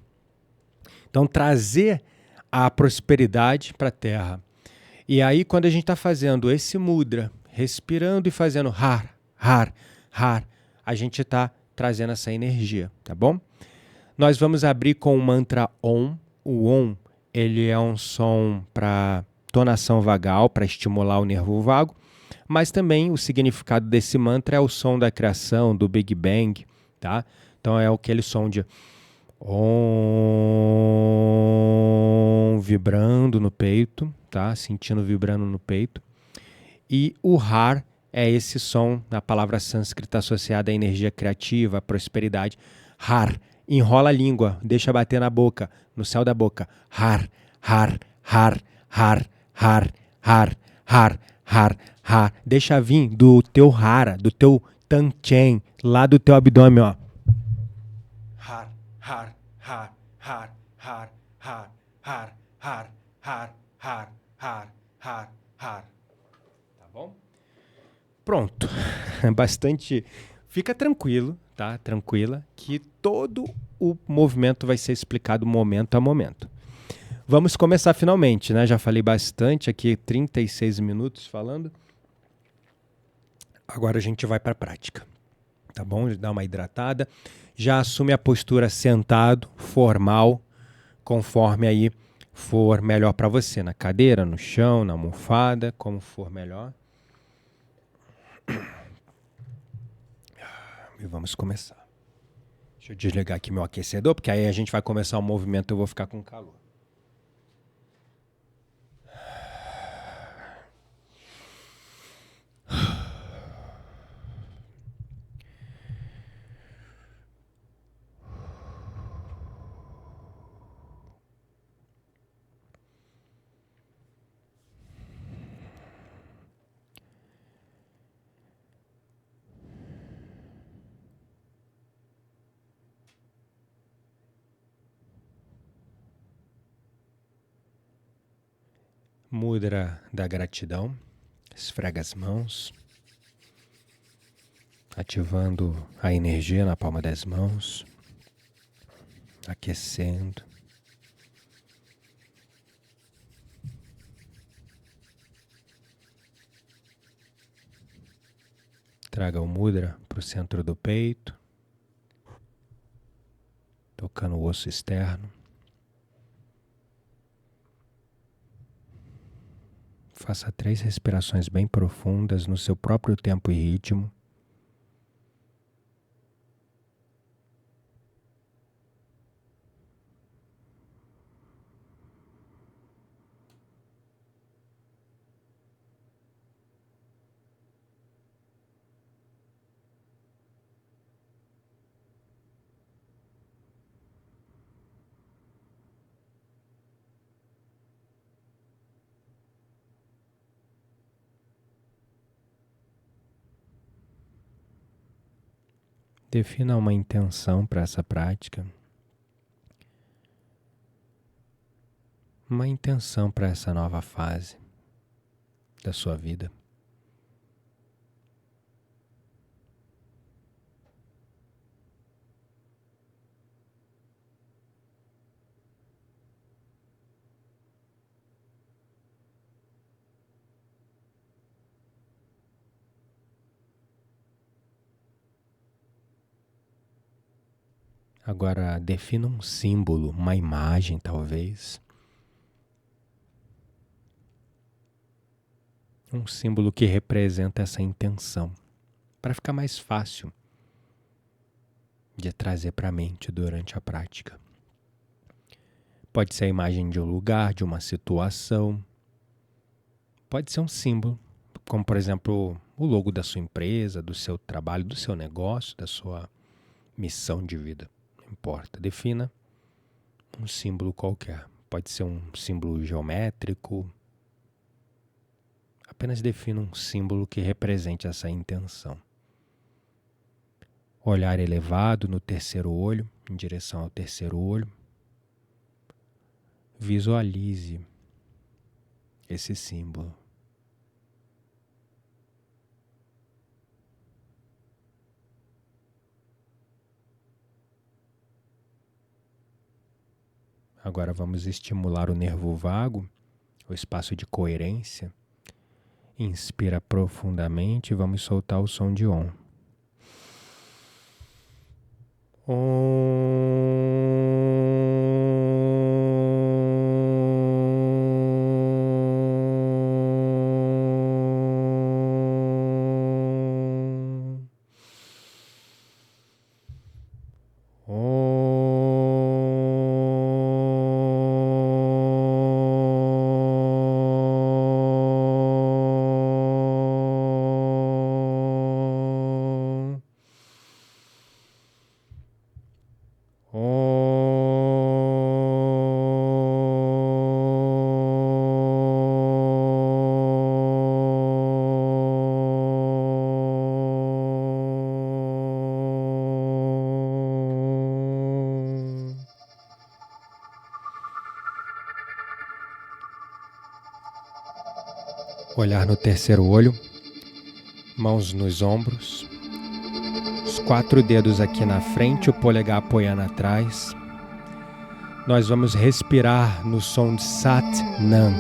Então, trazer a prosperidade para a Terra. E aí, quando a gente está fazendo esse mudra, respirando e fazendo Har, Har, Har, a gente está trazendo essa energia, tá bom? Nós vamos abrir com o mantra Om. O Om, ele é um som para tonação vagal, para estimular o nervo vago, mas também o significado desse mantra é o som da criação, do Big Bang, tá? Então é aquele som de Om vibrando no peito, tá? Sentindo vibrando no peito. E o Har é esse som na palavra sânscrita associada à energia criativa, à prosperidade. Har, enrola a língua, deixa bater na boca, no céu da boca. Har, Har, Har, Har, Har, Har, Har, Har, Har. Deixa vir do teu Hara, do teu Tanchen, lá do teu abdômen, ó. Har, Har, Har, Har, Har, Har, Har, Har, Har, Har, Har, Har, Har. Tá bom? Pronto. Bastante. Fica tranquilo, tá? Tranquila, que todo o movimento vai ser explicado momento a momento. Vamos começar finalmente, né? Já falei bastante aqui, 36 minutos falando. Agora a gente vai para a prática, tá bom? Dá uma hidratada. Já assume a postura sentado, formal, conforme aí for melhor para você. Na cadeira, no chão, na almofada, como for melhor. E vamos começar. Deixa eu desligar aqui meu aquecedor, porque aí a gente vai começar o movimento e eu vou ficar com calor. Mudra da gratidão, esfrega as mãos, ativando a energia na palma das mãos, aquecendo. Traga o mudra para o centro do peito, tocando o osso externo. Faça 3 respirações bem profundas no seu próprio tempo e ritmo. Defina uma intenção para essa prática. Uma intenção para essa nova fase da sua vida. Agora defina um símbolo, uma imagem talvez. Um símbolo que representa essa intenção, para ficar mais fácil de trazer para a mente durante a prática. Pode ser a imagem de um lugar, de uma situação. Pode ser um símbolo, como por exemplo o logo da sua empresa, do seu trabalho, do seu negócio, da sua missão de vida. Não importa, defina um símbolo qualquer. Pode ser um símbolo geométrico. Apenas defina um símbolo que represente essa intenção. Olhar elevado no terceiro olho, em direção ao terceiro olho. Visualize esse símbolo. Agora vamos estimular o nervo vago, o espaço de coerência. Inspira profundamente e vamos soltar o som de OM. Olhar no terceiro olho, mãos nos ombros, os 4 dedos aqui na frente, o polegar apoiando atrás. Nós vamos respirar no som de Sat Nam,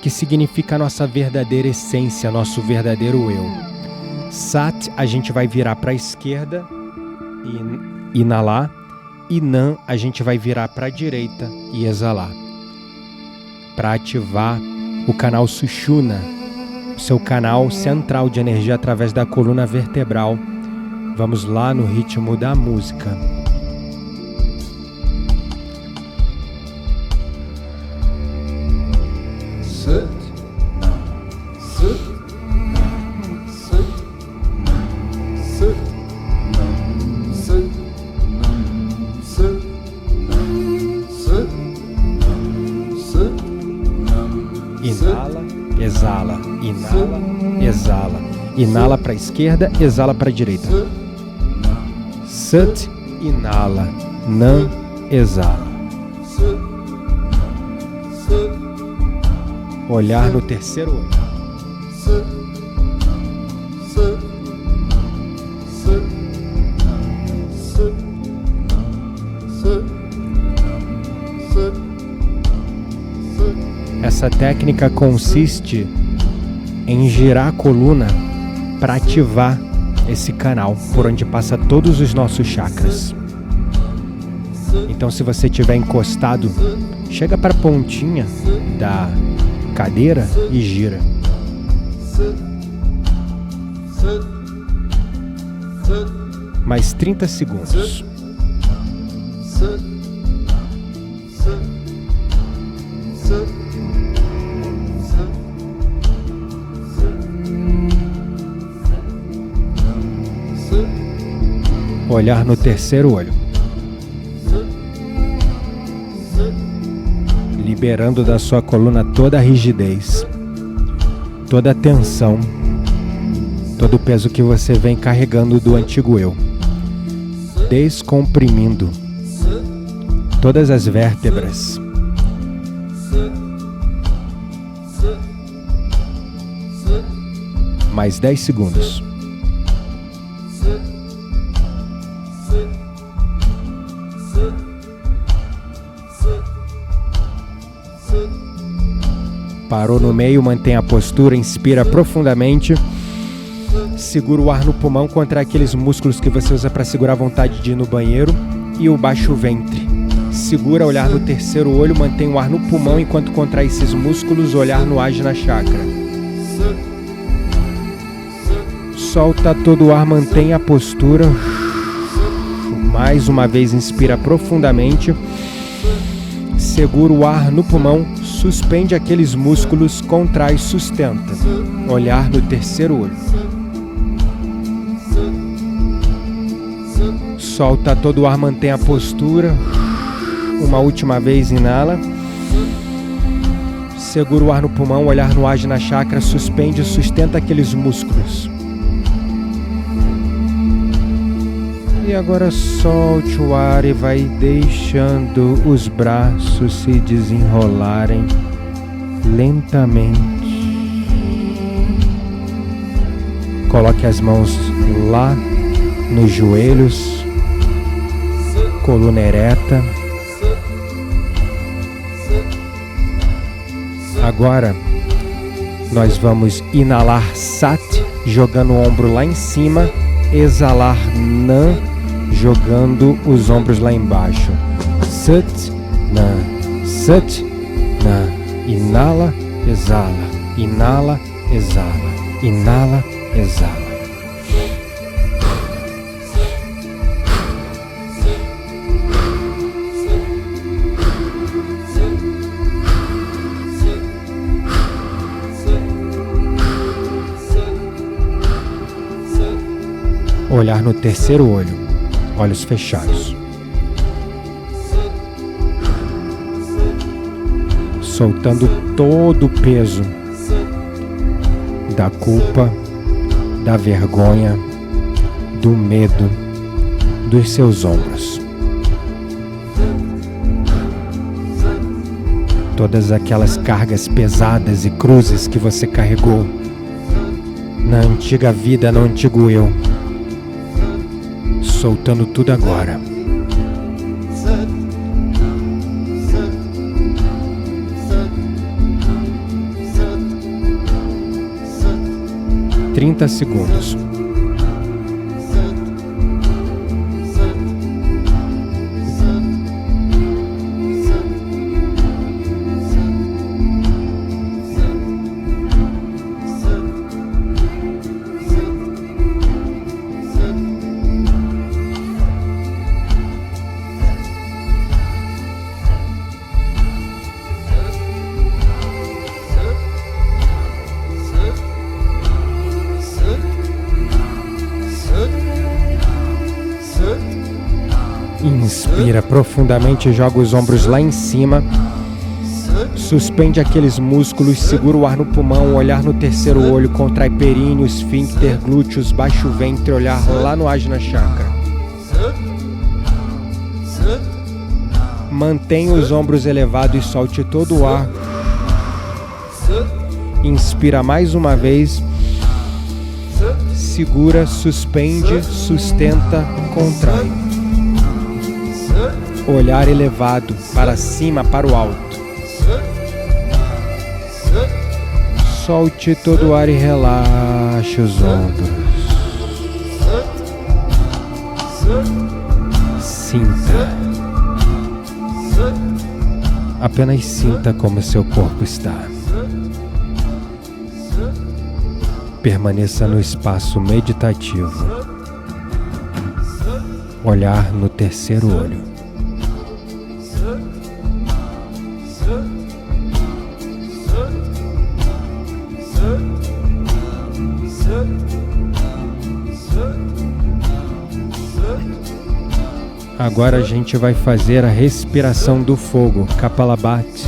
que significa a nossa verdadeira essência, nosso verdadeiro eu. Sat, a gente vai virar para a esquerda e inalar, e Nam, a gente vai virar para a direita e exalar. Para ativar o canal Sushumna, o seu canal central de energia através da coluna vertebral. Vamos lá no ritmo da música. Sat Nam, Sat Nam, Sat Nam, Sat Nam, Sat Nam, Sat Nam, Sat Nam, Sat Nam. Inala, exala, inala, exala. Inala para a esquerda, exala para a direita. Sat, inala, Nam, exala. Olhar no terceiro olho. Essa técnica consiste em girar a coluna para ativar esse canal por onde passa todos os nossos chakras. Então, se você estiver encostado, chega para a pontinha da cadeira e gira. Mais 30 segundos. Olhar no terceiro olho. Liberando da sua coluna toda a rigidez, toda a tensão, todo o peso que você vem carregando do antigo eu. Descomprimindo todas as vértebras. Mais 10 segundos. Parou no meio, mantém a postura, inspira profundamente. Segura o ar no pulmão contra aqueles músculos que você usa para segurar a vontade de ir no banheiro e o baixo ventre. Segura, olhar no terceiro olho, mantém o ar no pulmão enquanto contrai esses músculos, olhar no Ajna Chakra. Solta todo o ar, mantém a postura. Mais uma vez, inspira profundamente. Segura o ar no pulmão, suspende aqueles músculos, contrai, sustenta. Olhar no terceiro olho. Solta todo o ar, mantém a postura. Uma última vez, inala. Segura o ar no pulmão, olhar no Ajna Chakra, suspende, sustenta aqueles músculos. E agora solte o ar e vai deixando os braços se desenrolarem lentamente. Coloque as mãos lá nos joelhos, coluna ereta. Agora nós vamos inalar Sat, jogando o ombro lá em cima, exalar Nam, jogando os ombros lá embaixo. Sat, Nam, Sat, Nam. Inala, exala, inala, exala, inala, exala. Olhar no terceiro olho, olhos fechados. Soltando todo o peso da culpa, da vergonha, do medo dos seus ombros. Todas aquelas cargas pesadas e cruzes que você carregou na antiga vida, no antigo eu. Soltando tudo agora. Trinta segundos. Inspira profundamente, joga os ombros lá em cima. Suspende aqueles músculos, segura o ar no pulmão, olhar no terceiro olho, contrai períneo, esfíncter, glúteos, baixa o ventre, olhar lá no Ajna Chakra. Mantenha os ombros elevados e solte todo o ar. Inspira mais uma vez. Segura, suspende, sustenta, contrai. Olhar elevado, para cima, para o alto. Solte todo o ar e relaxe os ombros. Sinta. Apenas sinta como seu corpo está. Permaneça no espaço meditativo. Olhar no terceiro olho. Agora a gente vai fazer a respiração do fogo, Kapalabhati.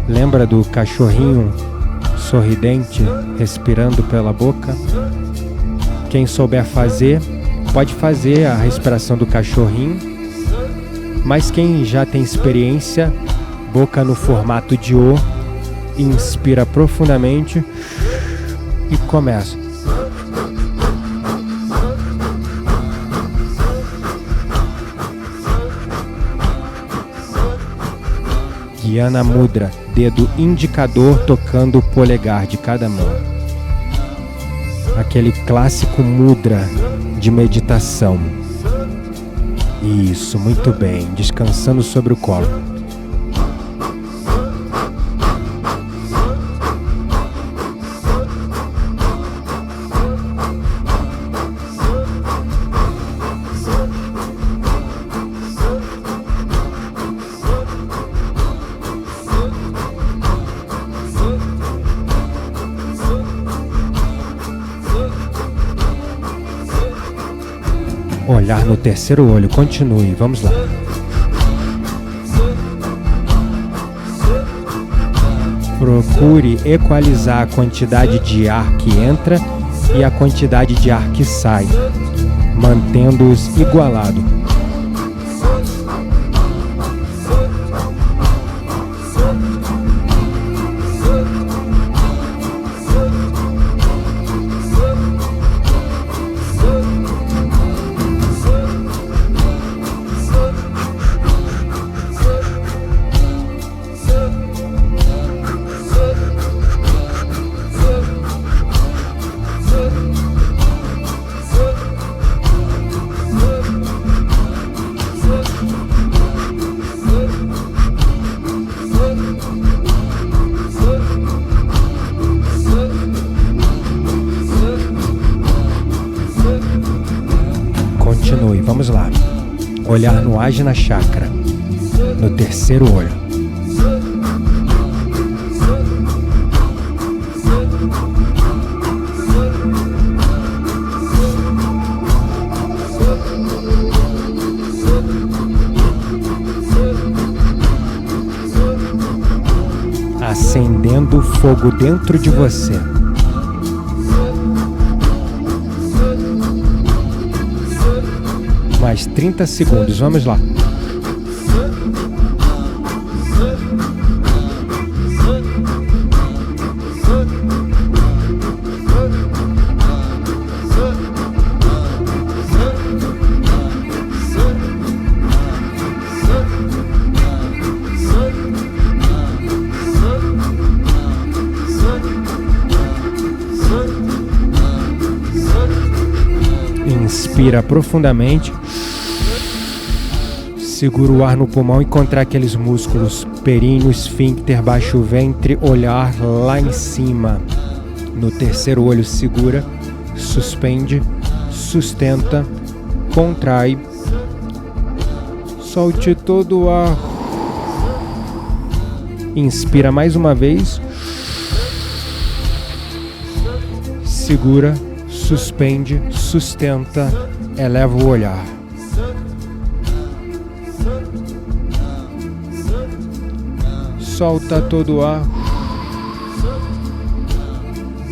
Lembra do cachorrinho sorridente respirando pela boca? Quem souber fazer, pode fazer a respiração do cachorrinho. Mas quem já tem experiência, boca no formato de O, inspira profundamente e começa. Dhyana Mudra, dedo indicador tocando o polegar de cada mão. Aquele clássico mudra de meditação. Isso, muito bem, descansando sobre o colo. Olhar no terceiro olho, continue, vamos lá. Procure equalizar a quantidade de ar que entra e a quantidade de ar que sai. mantendo-os igualados. Continue, vamos lá. Olhar no Ajna Chakra, no terceiro olho. Acendendo fogo dentro de você. Mais 30 segundos, vamos lá. Inspira profundamente. Segura o ar no pulmão e contrai aqueles músculos períneo, esfíncter, baixo ventre, olhar lá em cima. No terceiro olho, segura, suspende, sustenta, contrai. Solte todo o ar. Inspira mais uma vez. Segura, suspende, sustenta, eleva o olhar. Solta todo o ar.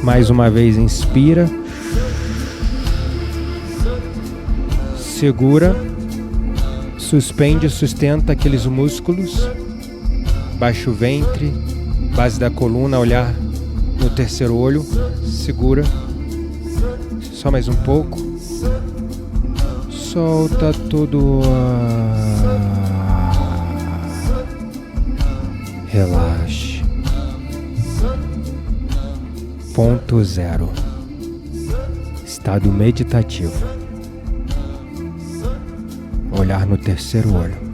Mais uma vez, inspira. Segura. Suspende, sustenta aqueles músculos. Baixa o ventre, base da coluna, olhar no terceiro olho. Segura. Só mais um pouco. Solta todo o ar. Relaxe. Ponto zero. Estado meditativo. Olhar no terceiro olho.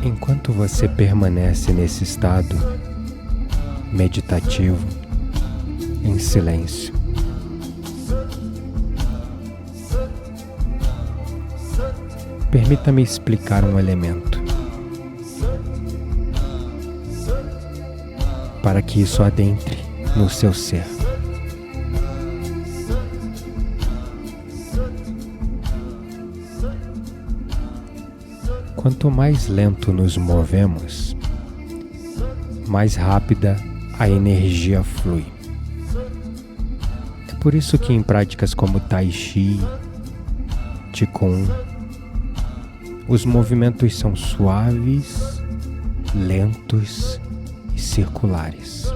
Enquanto você permanece nesse estado meditativo, em silêncio, permita-me explicar um elemento para que isso adentre no seu ser. Quanto mais lento nos movemos, mais rápida a energia flui. É por isso que em práticas como Tai Chi, Qigong, os movimentos são suaves, lentos e circulares,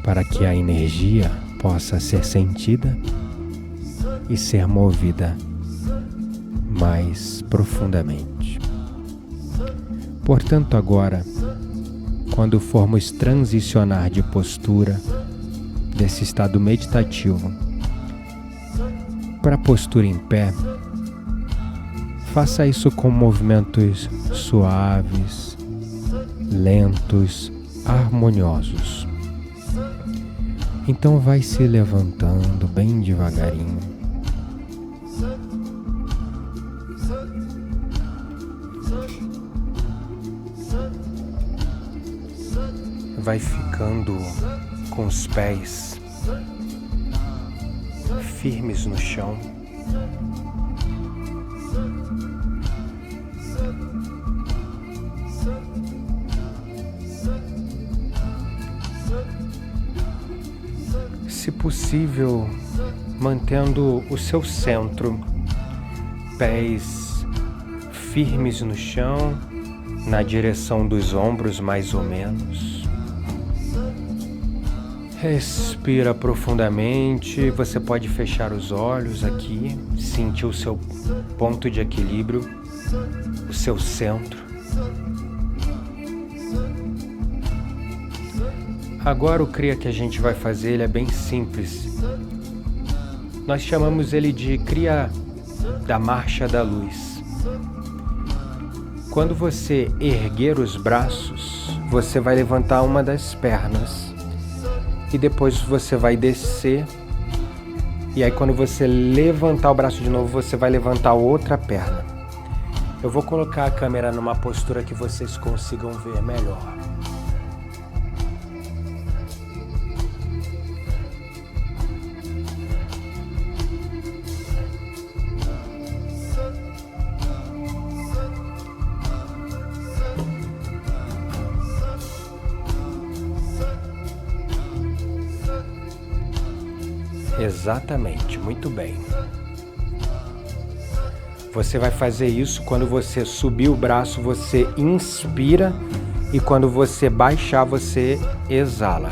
para que a energia possa ser sentida e ser movida mais profundamente. Portanto, agora, quando formos transicionar de postura desse estado meditativo para a postura em pé, faça isso com movimentos suaves, lentos, harmoniosos. Então vai se levantando bem devagarinho. Vai ficando com os pés firmes no chão. Se possível, mantendo o seu centro, pés firmes no chão, na direção dos ombros mais ou menos. Respira profundamente, você pode fechar os olhos aqui, sentir o seu ponto de equilíbrio, o seu centro. Agora o Kriya que a gente vai fazer, ele é bem simples. Nós chamamos ele de Kriya da Marcha da Luz. Quando você erguer os braços, você vai levantar uma das pernas e depois você vai descer. E aí quando você levantar o braço de novo, você vai levantar outra perna. Eu vou colocar a câmera numa postura que vocês consigam ver melhor. Exatamente, muito bem. Você vai fazer isso quando você subir o braço, você inspira e quando você baixar, você exala.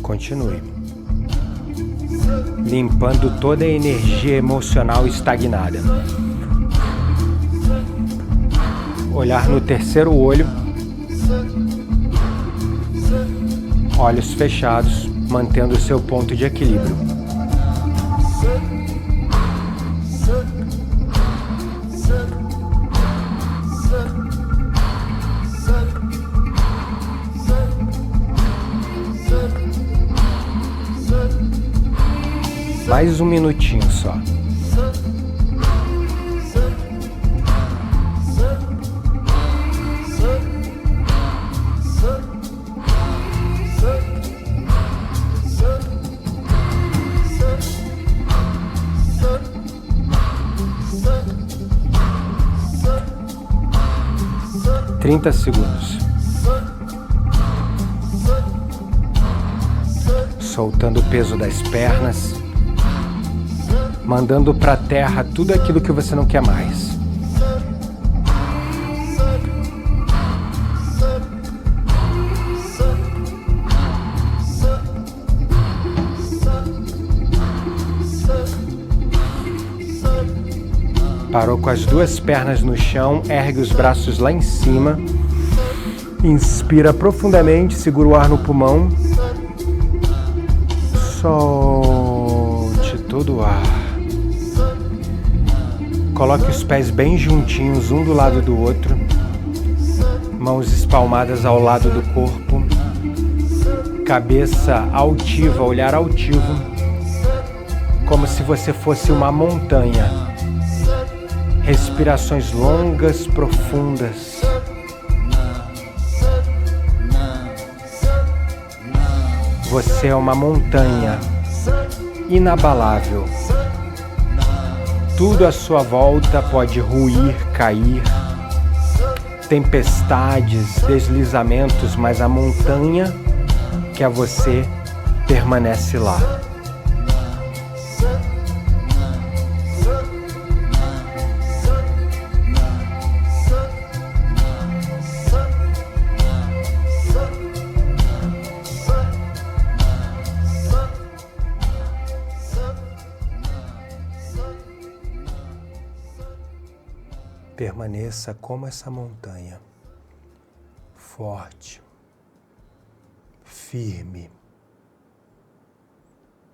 Continue. Limpando toda a energia emocional estagnada. Olhar no terceiro olho. Olhos fechados, mantendo o seu ponto de equilíbrio. Mais um minutinho só. Trinta segundos. Soltando o peso das pernas. Mandando para a terra tudo aquilo que você não quer mais. Parou com as duas pernas no chão, ergue os braços lá em cima. Inspira profundamente, segura o ar no pulmão. Solte todo o ar. Coloque os pés bem juntinhos, um do lado do outro. Mãos espalmadas ao lado do corpo. Cabeça altiva, olhar altivo. Como se você fosse uma montanha. Respirações longas, profundas. Você é uma montanha inabalável. Tudo à sua volta pode ruir, cair, tempestades, deslizamentos, mas a montanha que é você permanece lá. Permaneça como essa montanha, forte, firme,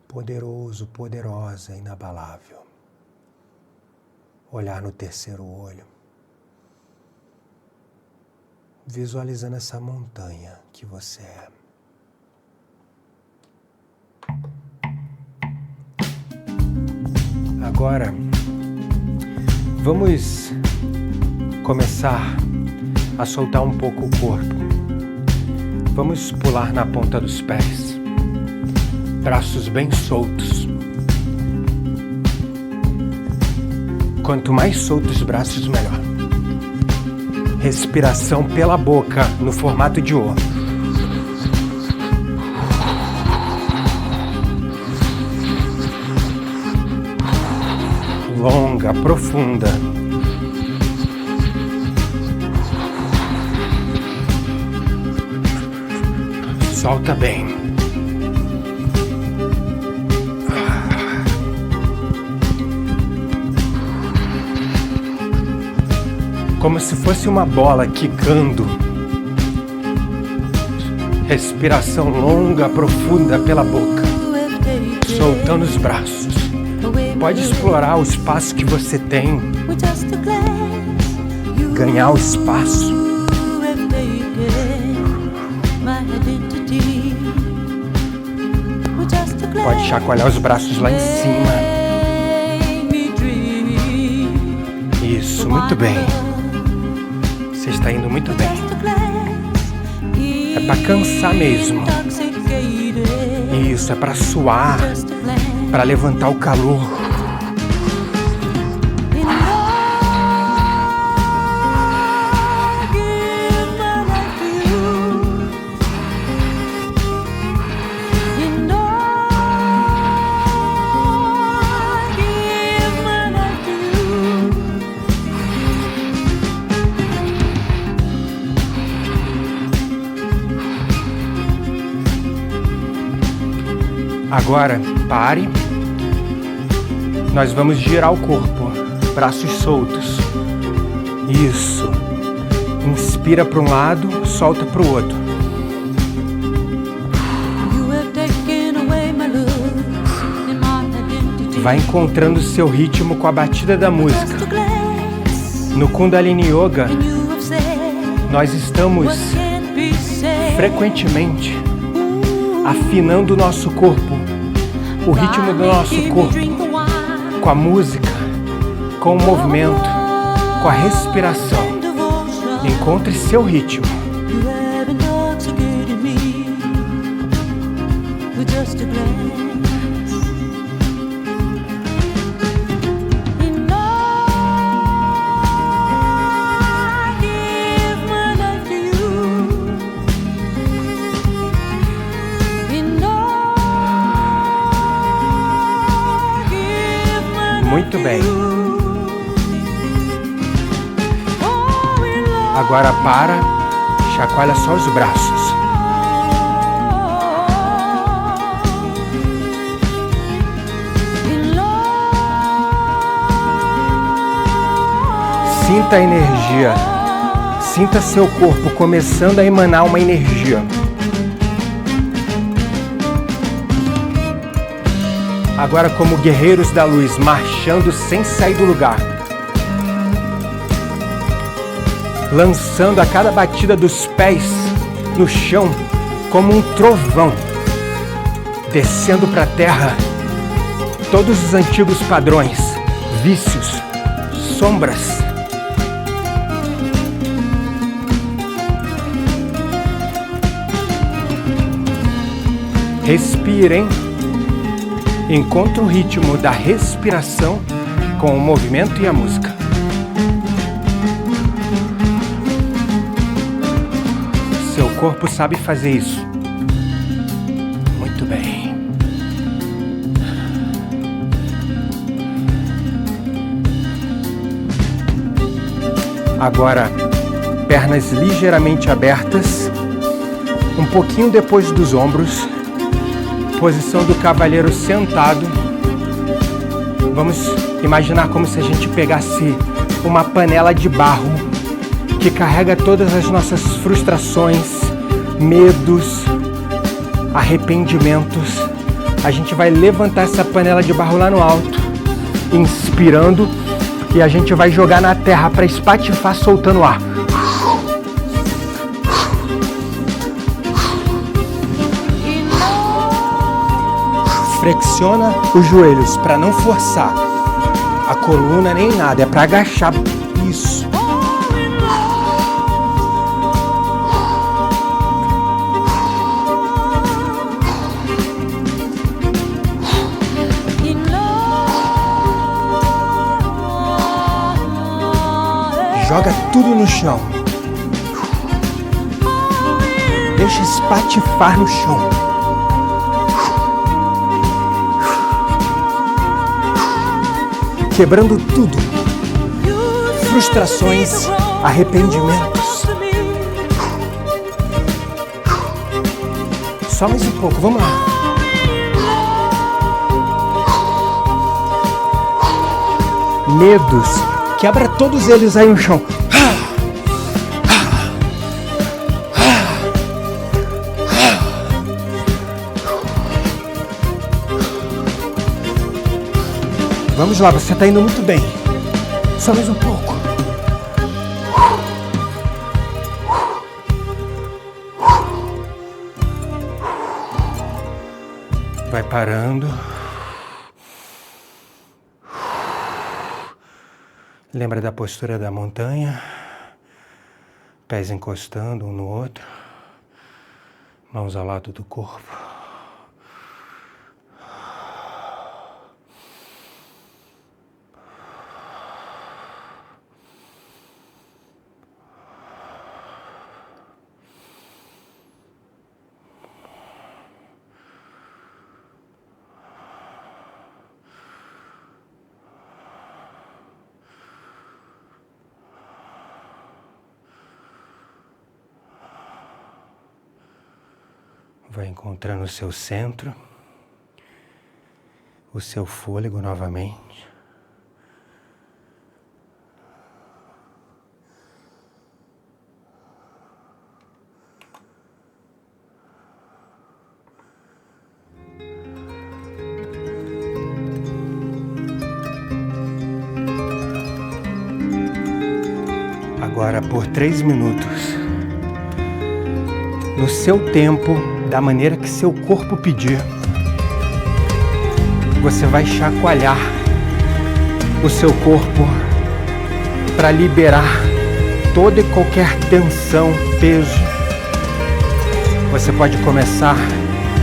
poderoso, poderosa, inabalável. Olhar no terceiro olho. visualizando essa montanha que você é. Agora, vamos começar a soltar um pouco o corpo. Vamos pular na ponta dos pés, braços bem soltos. Quanto mais soltos os braços, melhor. Respiração pela boca no formato de O. Longa, profunda. Solta bem. Como se fosse uma bola quicando. Respiração longa, profunda pela boca. Soltando os braços. Pode explorar o espaço que você tem. Ganhar o espaço. Pode chacoalhar os braços lá em cima. Isso, muito bem. Você está indo muito bem. É para cansar mesmo. Isso, é para suar, para levantar o calor. Agora, pare. Nós vamos girar o corpo, braços soltos. Isso. Inspira para um lado, solta para o outro. Vai encontrando o seu ritmo com a batida da música. No Kundalini Yoga, nós estamos frequentemente afinando o nosso corpo, o ritmo do nosso corpo, com a música, com o movimento, com a respiração. Encontre seu ritmo. Muito bem. Agora para, chacoalha só os braços. Sinta a energia. Sinta seu corpo começando a emanar uma energia. Agora, como guerreiros da luz, marchando sem sair do lugar. Lançando a cada batida dos pés no chão como um trovão. Descendo para a terra todos os antigos padrões, vícios, sombras. Respirem. Encontre o ritmo da respiração com o movimento e a música. Seu corpo sabe fazer isso. Muito bem. Agora, pernas ligeiramente abertas, um pouquinho depois dos ombros. Posição do cavalheiro sentado. Vamos imaginar como se a gente pegasse uma panela de barro que carrega todas as nossas frustrações, medos, arrependimentos. A gente vai levantar essa panela de barro lá no alto, inspirando, e a gente vai jogar na terra para espatifar, soltando ar. Flexiona os joelhos para não forçar a coluna nem nada, é para agachar. Isso. Joga tudo no chão. Deixa espatifar no chão. Quebrando tudo. Frustrações, arrependimentos. Só mais um pouco, vamos lá. Medos, quebra todos eles aí no chão. Vamos lá, você está indo muito bem. Só mais um pouco. Vai parando. Lembra da postura da montanha? Pés encostando um no outro. Mãos ao lado do corpo. Vai encontrando o seu centro, o seu fôlego novamente. Agora por 3 minutos, no seu tempo, da maneira que seu corpo pedir, você vai chacoalhar o seu corpo para liberar toda e qualquer tensão, peso. Você pode começar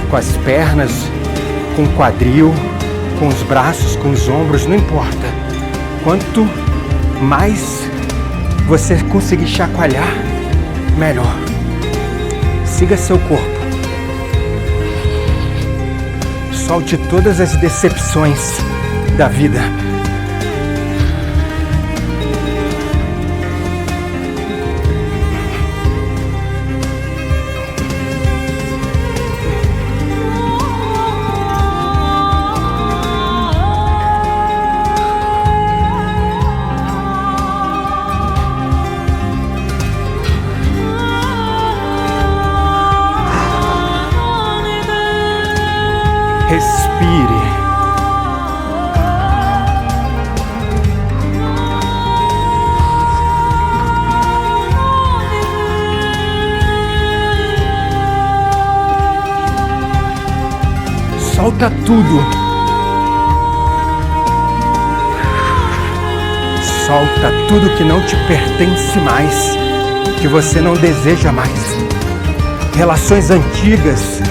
com as pernas, com o quadril, com os braços, com os ombros, não importa. Quanto mais você conseguir chacoalhar, melhor. Siga seu corpo. Solte todas as decepções da vida. Respire. Solta tudo. Solta tudo que não te pertence mais, que você não deseja mais. Relações antigas.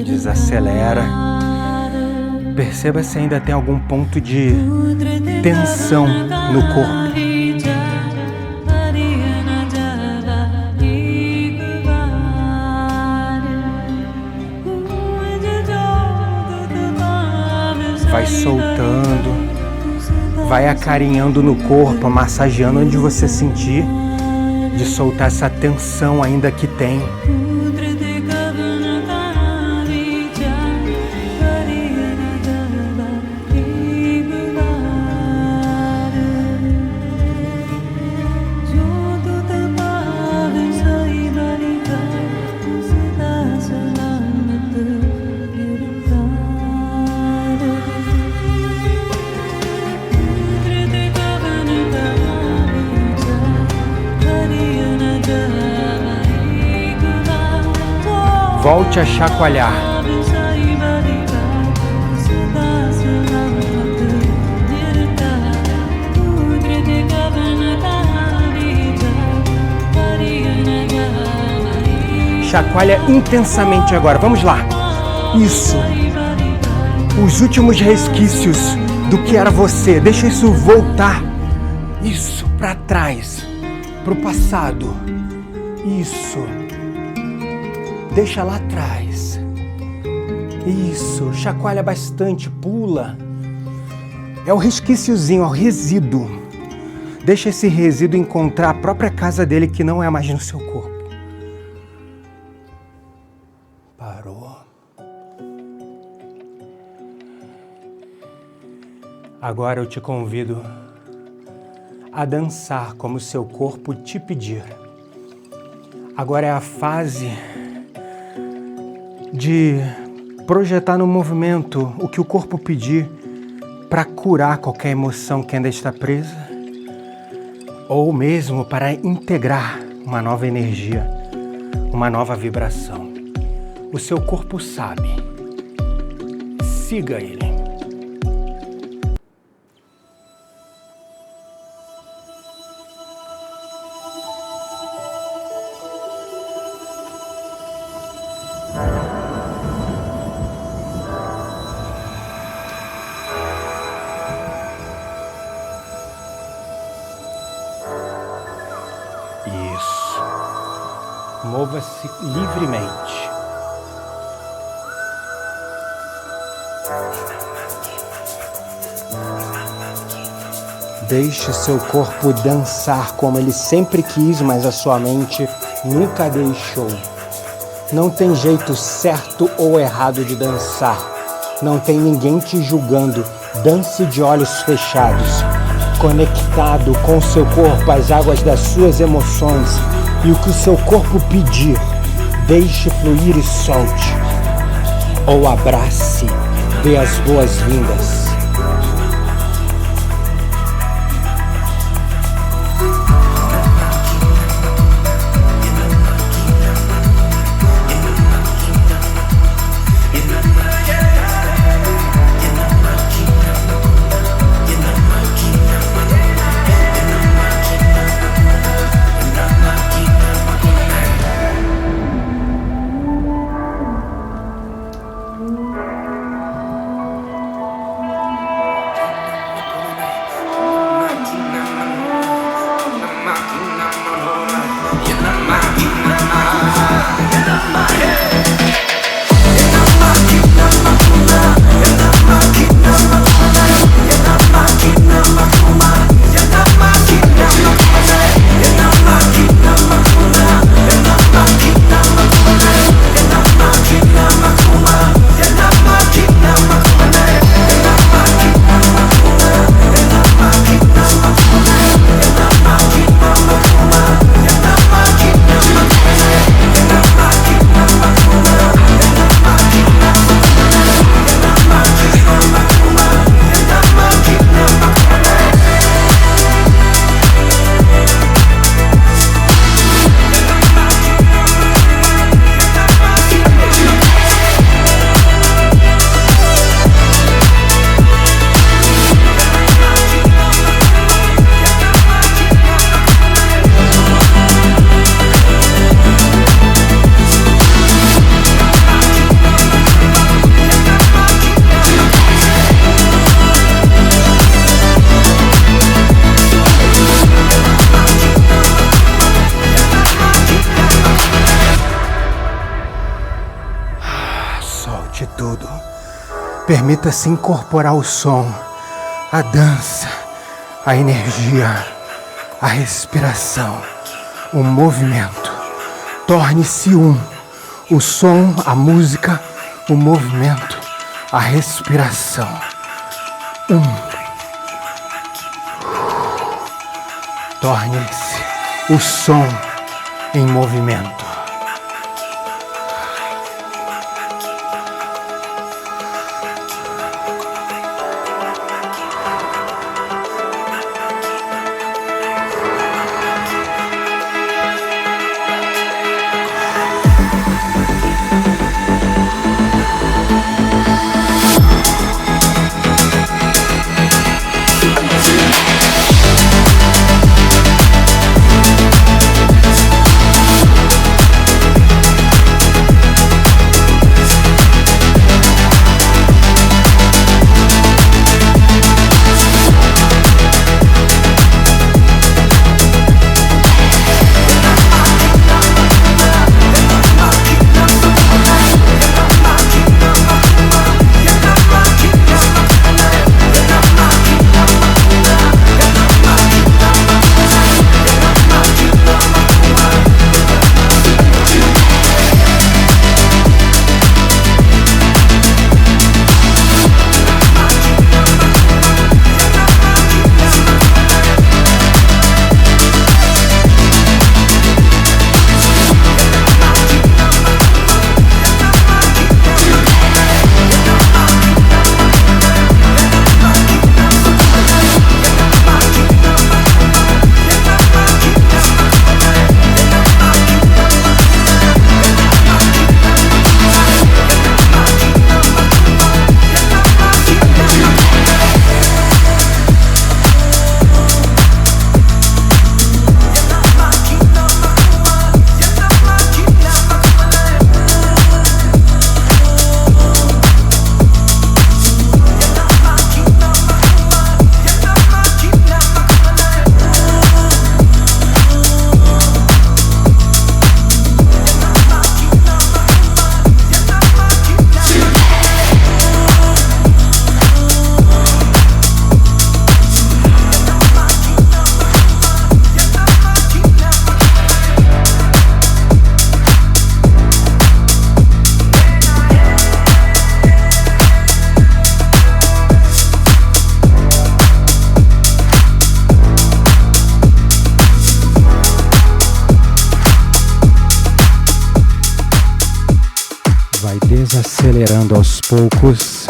Desacelera. Perceba se ainda tem algum ponto de tensão no corpo. Vai soltando, vai acarinhando no corpo, massageando onde você sentir, de soltar essa tensão ainda que tem. Volte a chacoalhar. Chacoalha intensamente agora. Vamos lá. Isso. Os últimos resquícios do que era você. Deixa isso voltar. Isso, para trás. Pro passado. Isso. Deixa lá atrás. Isso. Chacoalha bastante. Pula. É o resquíciozinho, é o resíduo. Deixa esse resíduo encontrar a própria casa dele, que não é mais no seu corpo. Parou. Agora eu te convido a dançar como seu corpo te pedir. Agora é a fase de projetar no movimento o que o corpo pedir para curar qualquer emoção que ainda está presa, ou mesmo para integrar uma nova energia, uma nova vibração. O seu corpo sabe. Siga ele. Isso. Mova-se livremente. Deixe seu corpo dançar como ele sempre quis, mas a sua mente nunca deixou. Não tem jeito certo ou errado de dançar. Não tem ninguém te julgando. Dance de olhos fechados, conectado com seu corpo às águas das suas emoções. E o que o seu corpo pedir, deixe fluir e solte. Ou abrace, dê as boas-vindas. Tudo. Permita-se incorporar o som, a dança, a energia, a respiração, o movimento. Torne-se um. O som, a música, o movimento, a respiração. Torne-se o som em movimento. desacelerando aos poucos,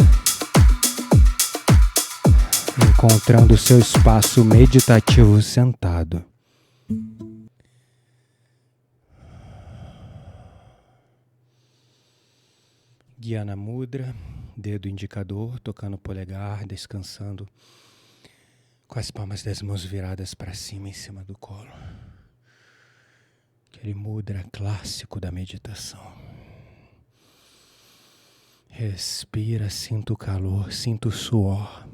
encontrando o seu espaço meditativo sentado. Gyana Mudra, dedo indicador, tocando o polegar, descansando com as palmas das mãos viradas para cima, em cima do colo. Aquele mudra clássico da meditação. Respira, sinta o calor, sinta o suor,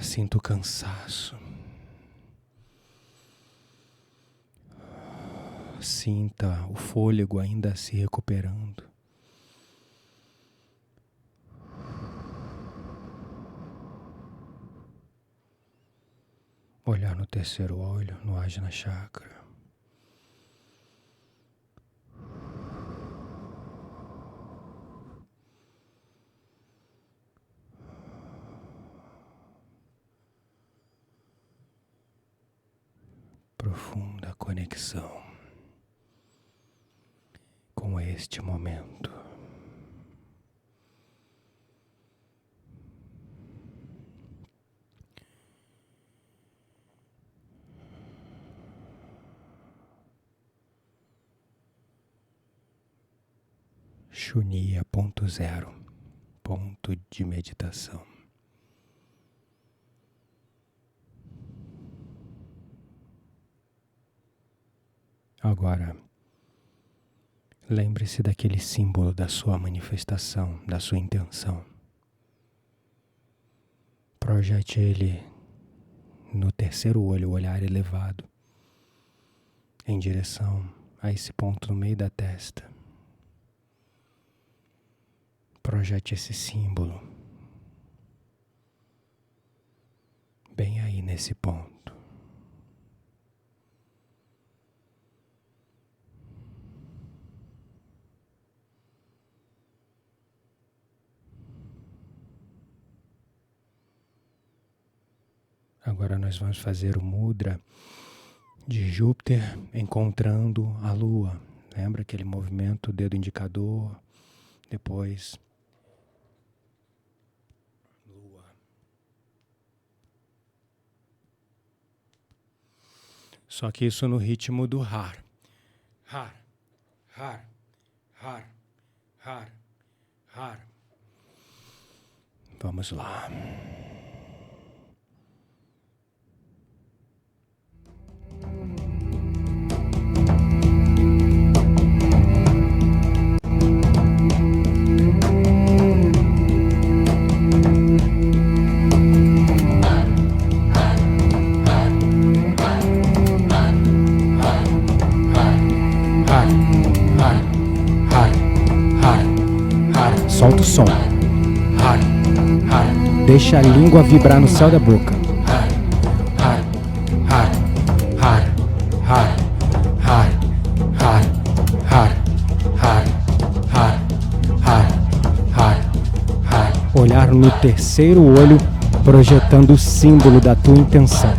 sinta o cansaço. Sinta o fôlego ainda se recuperando. Olhar no terceiro olho, no Ajna Chakra. Profunda conexão com este momento. Shunya ponto zero, ponto de meditação. Agora, lembre-se daquele símbolo da sua manifestação, da sua intenção. Projete ele no terceiro olho, o olhar elevado, em direção a esse ponto no meio da testa. Projete esse símbolo bem aí nesse ponto. Agora nós vamos fazer o mudra de Júpiter encontrando a Lua. Lembra aquele movimento, dedo indicador, depois Lua. Só que isso no ritmo do Har. Har, Har, Har, Har, Har. Vamos lá. Solta o som. Deixa a língua vibrar no céu da boca. Olhar no terceiro olho, projetando o símbolo da tua intenção.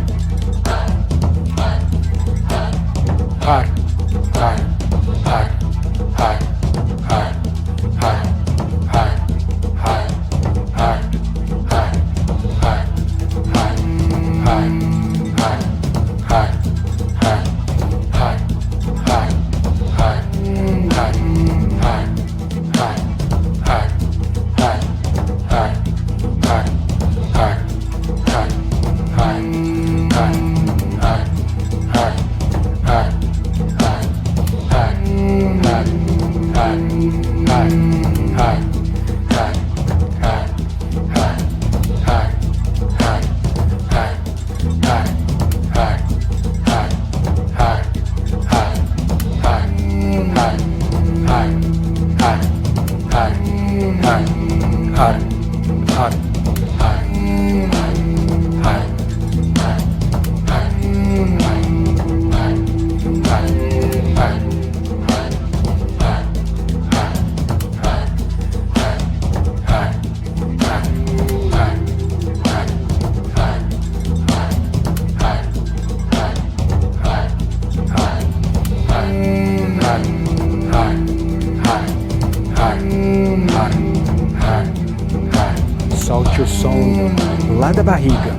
lá da barriga.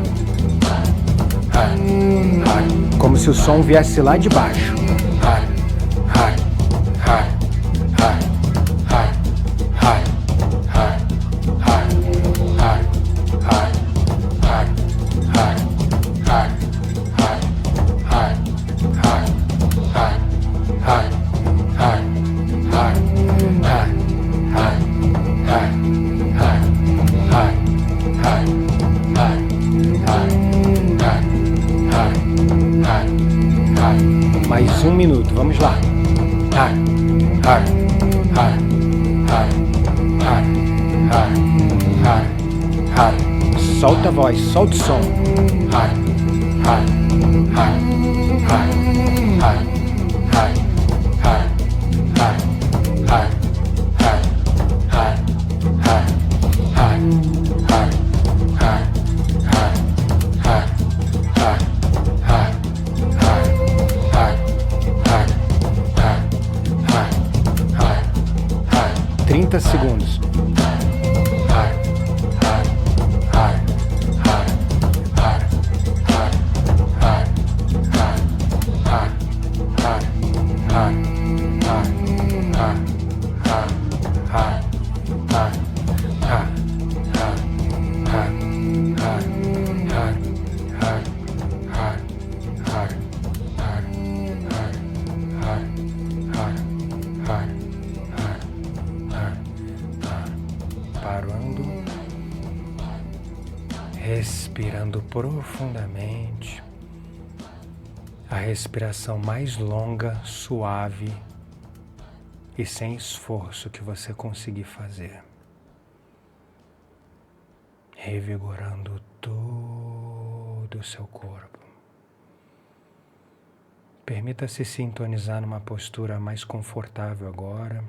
Como se o som viesse lá de baixo. Mais 1 minuto, vamos lá. Solta a voz, solta o som. Segundos. Respirando profundamente, a respiração mais longa, suave e sem esforço que você conseguir fazer, revigorando todo o seu corpo. Permita-se sintonizar numa postura mais confortável agora,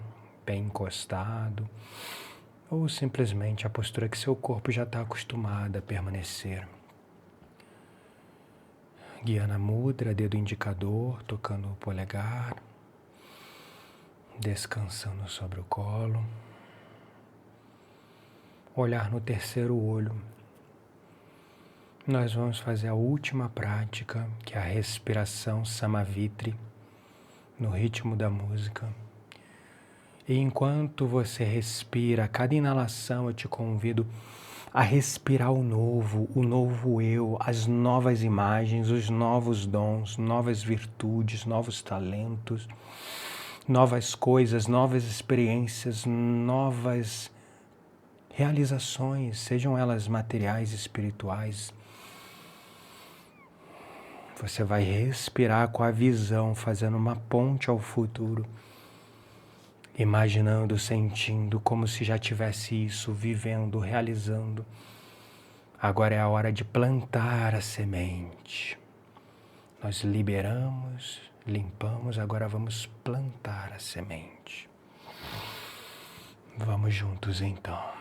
bem encostado, ou simplesmente a postura que seu corpo já está acostumado a permanecer. Guiando a mudra, dedo indicador, tocando o polegar, descansando sobre o colo. Olhar no terceiro olho. Nós vamos fazer a última prática, que é a respiração Samavitri, no ritmo da música. E enquanto você respira, a cada inalação eu te convido a respirar o novo eu, as novas imagens, os novos dons, novas virtudes, novos talentos, novas coisas, novas experiências, novas realizações, sejam elas materiais, espirituais. Você vai respirar com a visão, fazendo uma ponte ao futuro. Imaginando, sentindo, como se já tivesse isso, vivendo, realizando. Agora é a hora de plantar a semente. Nós liberamos, limpamos, agora vamos plantar a semente. Vamos juntos então.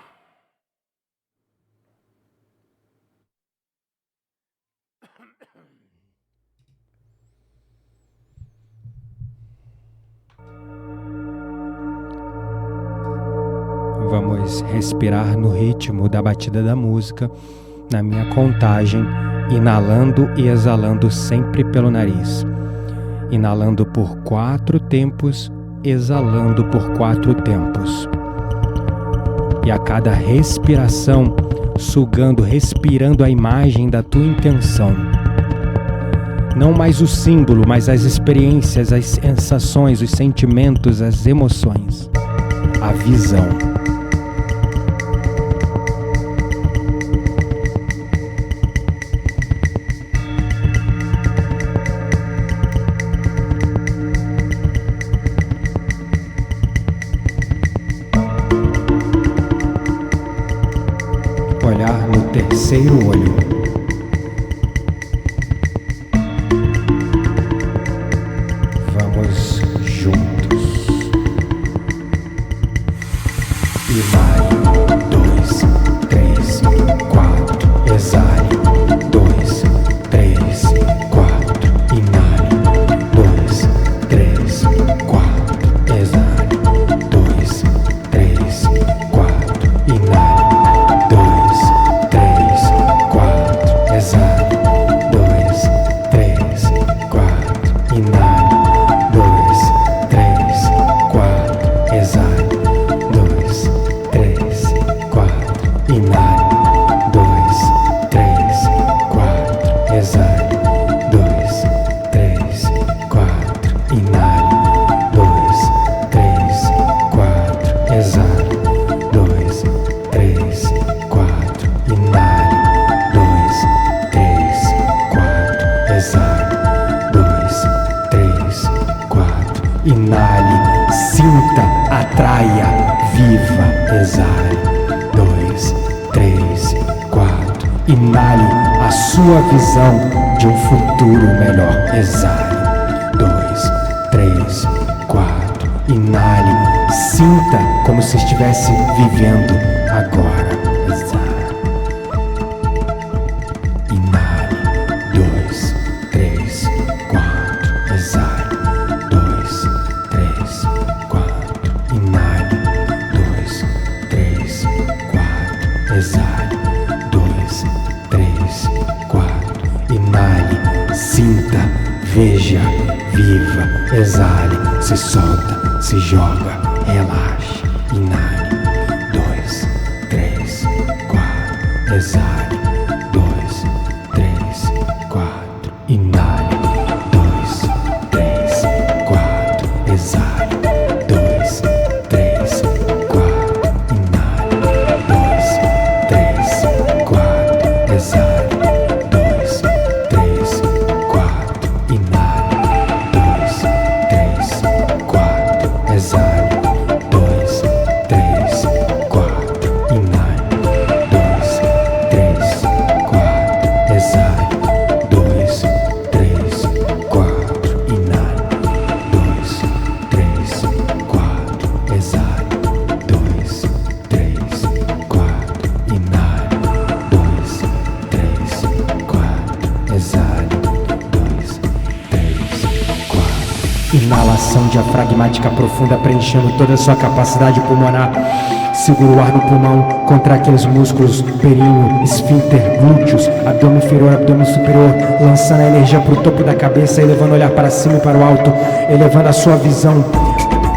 Vamos respirar no ritmo da batida da música, na minha contagem, inalando e exalando sempre pelo nariz. Inalando por 4 tempos, exalando por 4 tempos. E a cada respiração, sugando, respirando a imagem da tua intenção. Não mais o símbolo, mas as experiências, as sensações, os sentimentos, as emoções. A visão. Olhar no terceiro olho. Vamos juntos. Inale, 2, 3, 4. Exale, 2, 3, 4. Inale, 2, 3, 4. Exale, 2, 3, 4. Inale. 2, 3, 4. Inale, sinta, atraia, viva, exale. 2, 3, 4. Inale a sua visão de um futuro melhor. Exale. 2, 3, 4. Inale, sinta como se estivesse vivendo agora. Exale. Inale. 2, 3, 4. Exale. 2, 3, 4. Inale. 2, 3, 4. Exale. 2, 3, 4. Inale, sinta, veja, viva, exale, se solta, se joga, relaxe. Inale. 2, 3, 4. Exale. 2, 3, 4. Inale. 2, 3, 4. Exale. 2, 3, 4. Inale. 2, 3, 4. Exale. 2, 3, 4. Inale. 2, 3, 4. Exale. 2, 3, 4. Inale. 2, 3, 4. Exale. 2, 3, 4. Inale. 2, 3, 4. Exale. 2, 3, 4. Inale. 2, 3, 4. Exale. 2, 3, 4. Inalação diafragmática profunda, preenchendo toda a sua capacidade pulmonar. Segura o ar no pulmão, contrai aqueles músculos, períneo, esfíncter, glúteos, abdômen inferior, abdômen superior, lançando a energia para o topo da cabeça, elevando o olhar para cima e para o alto, elevando a sua visão.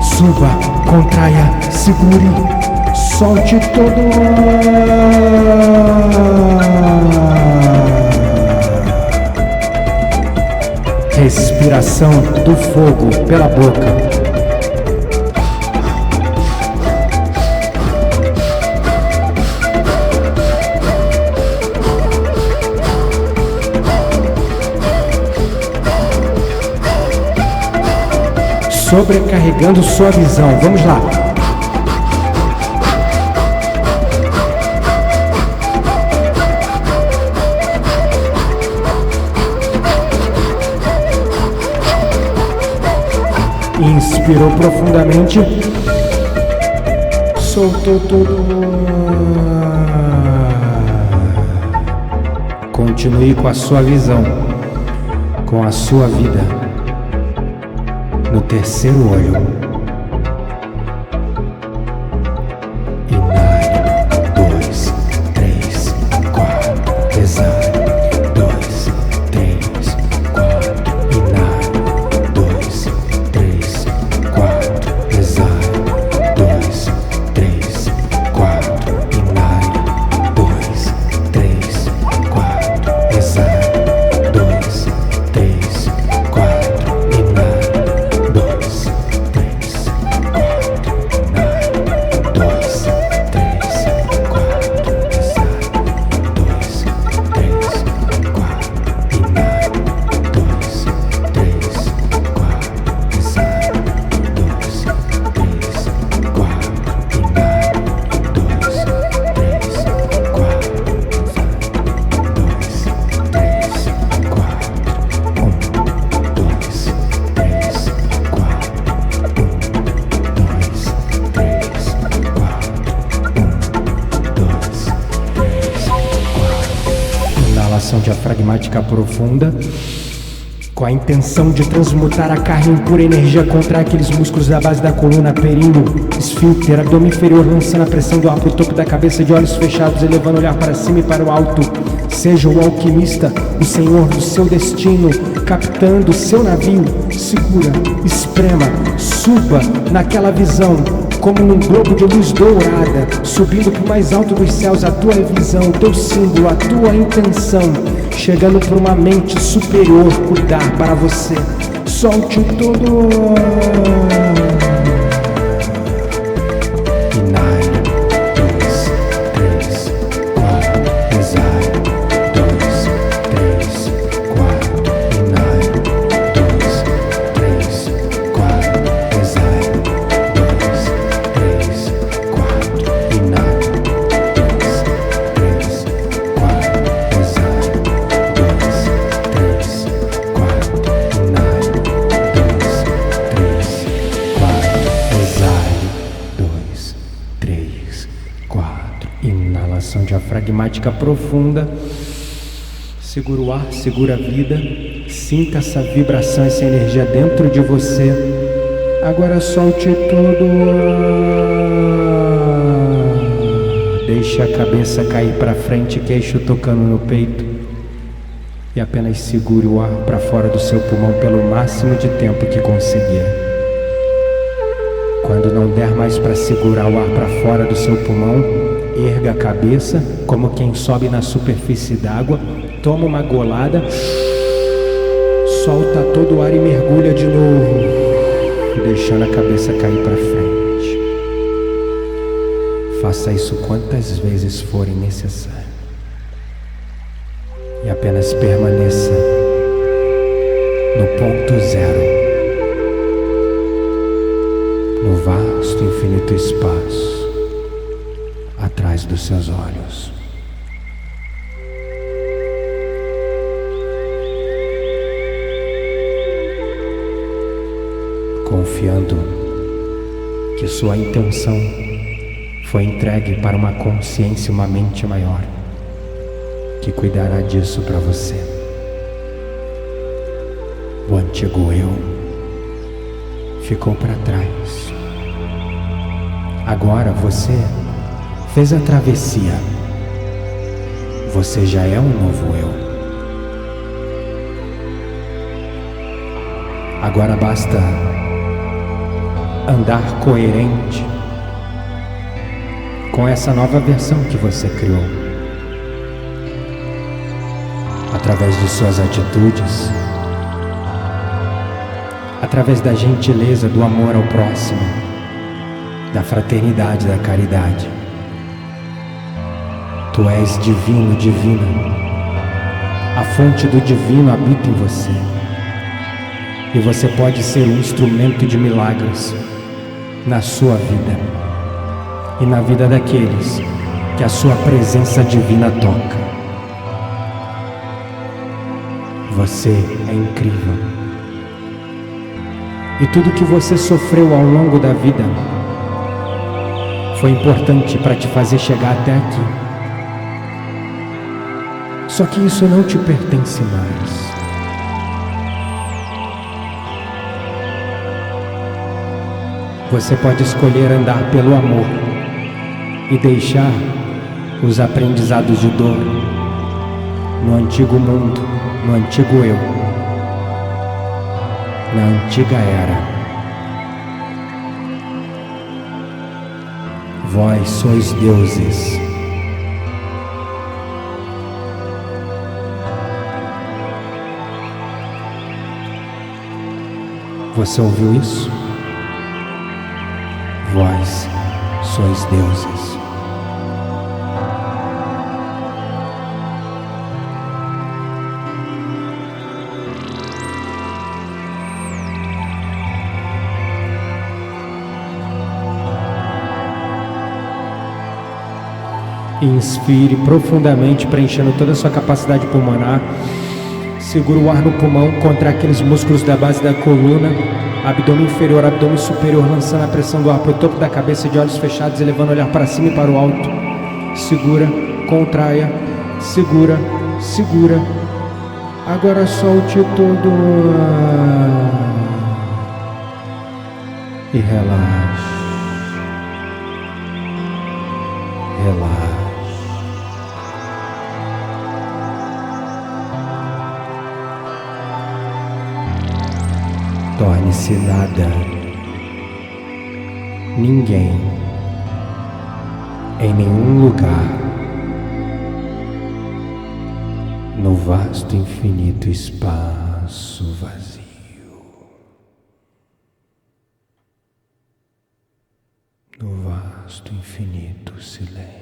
Suba, contraia, segure, solte todo o ar. Respiração do fogo pela boca. Sobrecarregando sua visão. Vamos lá. Inspirou profundamente. Soltou todo. Continue com a sua visão, com a sua vida. No terceiro olho. Inale. 2, 3, 4. Exale. 2, 3, 4. Inale. 2, 3, 4. Exale. 2, 3, 4. Inale. 2, 3, 4. Exale. 2, 3, 4. Inale. 2, 3, 4. Inale. 2, 3, 4. Exale. 2, 3, 4. Inale. 2, 3, 4. Exale. 2, 3, 4. Inale. 2, 3, 4. Inalação diafragmática profunda, com a intenção de transmutar a carne em pura energia, contrai aqueles músculos da base da coluna, períneo, esfíncter, abdômen inferior, lançando a pressão do ar para o topo da cabeça, de olhos fechados, elevando o olhar para cima e para o alto. Seja o alquimista, o senhor do seu destino, captando o seu navio. Segura, esprema, suba naquela visão, como num globo de luz dourada, subindo para o mais alto dos céus, a tua visão, o teu símbolo, a tua intenção, chegando para uma mente superior cuidar para você. Solte todo. Inale. 2, 3, 4. Exale. 2, 3, 4. Inale. 2, 3, 4. diafragmática profunda. Segura o ar, segura a vida. Sinta essa vibração, essa energia dentro de você. Agora solte todo o ar. Deixe a cabeça cair para frente, queixo tocando no peito. E apenas segure o ar para fora do seu pulmão pelo máximo de tempo que conseguir. Quando não der mais para segurar o ar para fora do seu pulmão, erga a cabeça como quem sobe na superfície d'água, toma uma golada, solta todo o ar e mergulha de novo, deixando a cabeça cair para frente. Faça isso quantas vezes forem necessárias. E apenas permaneça no ponto zero, no vasto infinito espaço atrás dos seus olhos. Confiando que sua intenção foi entregue para uma consciência, uma mente maior, que cuidará disso para você. O antigo eu ficou para trás. Agora você fez a travessia. Você já é um novo eu. Agora basta andar coerente com essa nova versão que você criou. Através de suas atitudes, através da gentileza, do amor ao próximo, da fraternidade, da caridade. Tu és divino, divina. A fonte do divino habita em você. E você pode ser um instrumento de milagres na sua vida e na vida daqueles que a sua presença divina toca. Você é incrível. E tudo que você sofreu ao longo da vida foi importante para te fazer chegar até aqui. Só que isso não te pertence mais. Você pode escolher andar pelo amor e deixar os aprendizados de dor no antigo mundo, no antigo eu, na antiga era. Vós sois deuses. Você ouviu isso? Vós sois deuses. Inspire profundamente, preenchendo toda a sua capacidade pulmonar. Segura o ar no pulmão, contrai aqueles músculos da base da coluna, abdômen inferior, abdômen superior, lançando a pressão do ar para o topo da cabeça, de olhos fechados, elevando o olhar para cima e para o alto. Segura, contraia, segura, segura. Agora solte todo o ar e relaxe. Relaxe. Torne-se nada, ninguém, em nenhum lugar, no vasto infinito espaço vazio, no vasto infinito silêncio.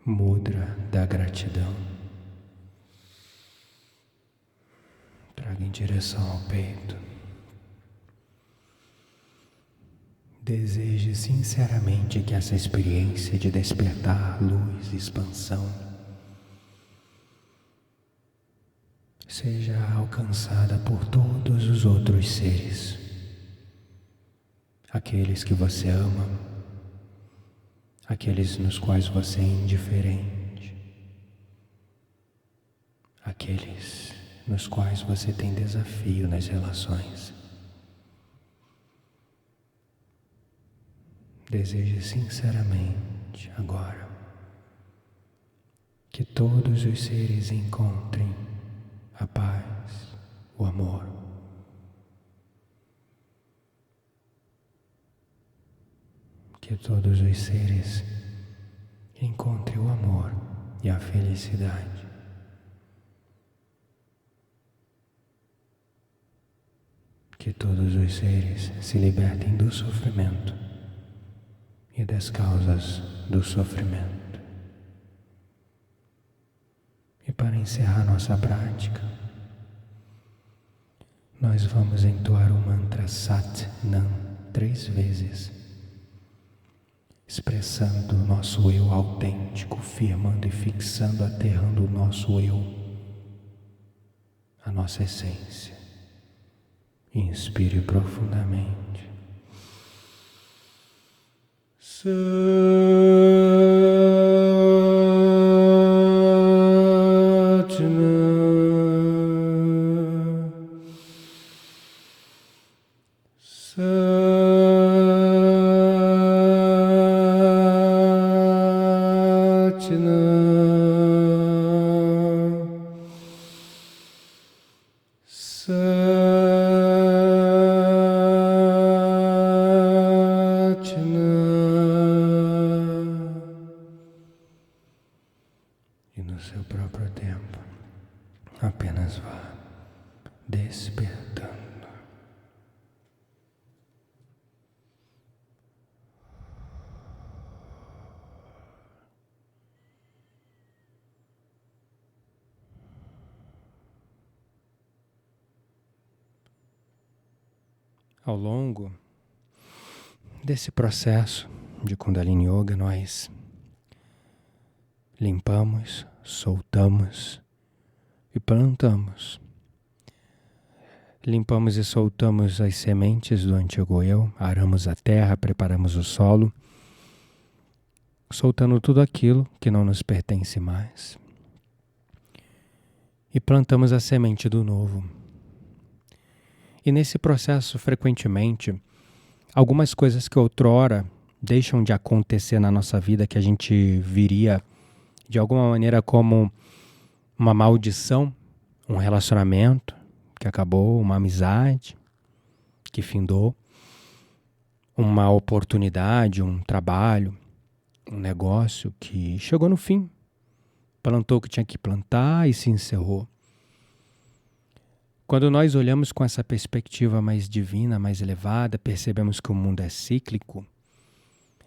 Mudra da gratidão. Traga em direção ao peito. Deseje sinceramente que essa experiência de despertar, luz e expansão seja alcançada por todos os outros seres, aqueles que você ama, aqueles nos quais você é indiferente, aqueles nos quais você tem desafio nas relações. Deseje sinceramente agora que todos os seres encontrem a paz, o amor. Que todos os seres encontrem o amor e a felicidade. Que todos os seres se libertem do sofrimento e das causas do sofrimento. E para encerrar nossa prática, nós vamos entoar o mantra Sat Nam 3 vezes, expressando o nosso eu autêntico, firmando e fixando, aterrando o nosso eu, a nossa essência. Inspire profundamente. E no seu próprio tempo, apenas vá despertando. Ao longo desse processo de Kundalini Yoga, nós limpamos, soltamos e plantamos. Limpamos e soltamos as sementes do antigo eu, aramos a terra, preparamos o solo, soltando tudo aquilo que não nos pertence mais. E plantamos a semente do novo. E nesse processo, frequentemente, algumas coisas que outrora deixam de acontecer na nossa vida, que a gente viria de alguma maneira como uma maldição, um relacionamento que acabou, uma amizade que findou, uma oportunidade, um trabalho, um negócio que chegou no fim, plantou o que tinha que plantar e se encerrou. Quando nós olhamos com essa perspectiva mais divina, mais elevada, percebemos que o mundo é cíclico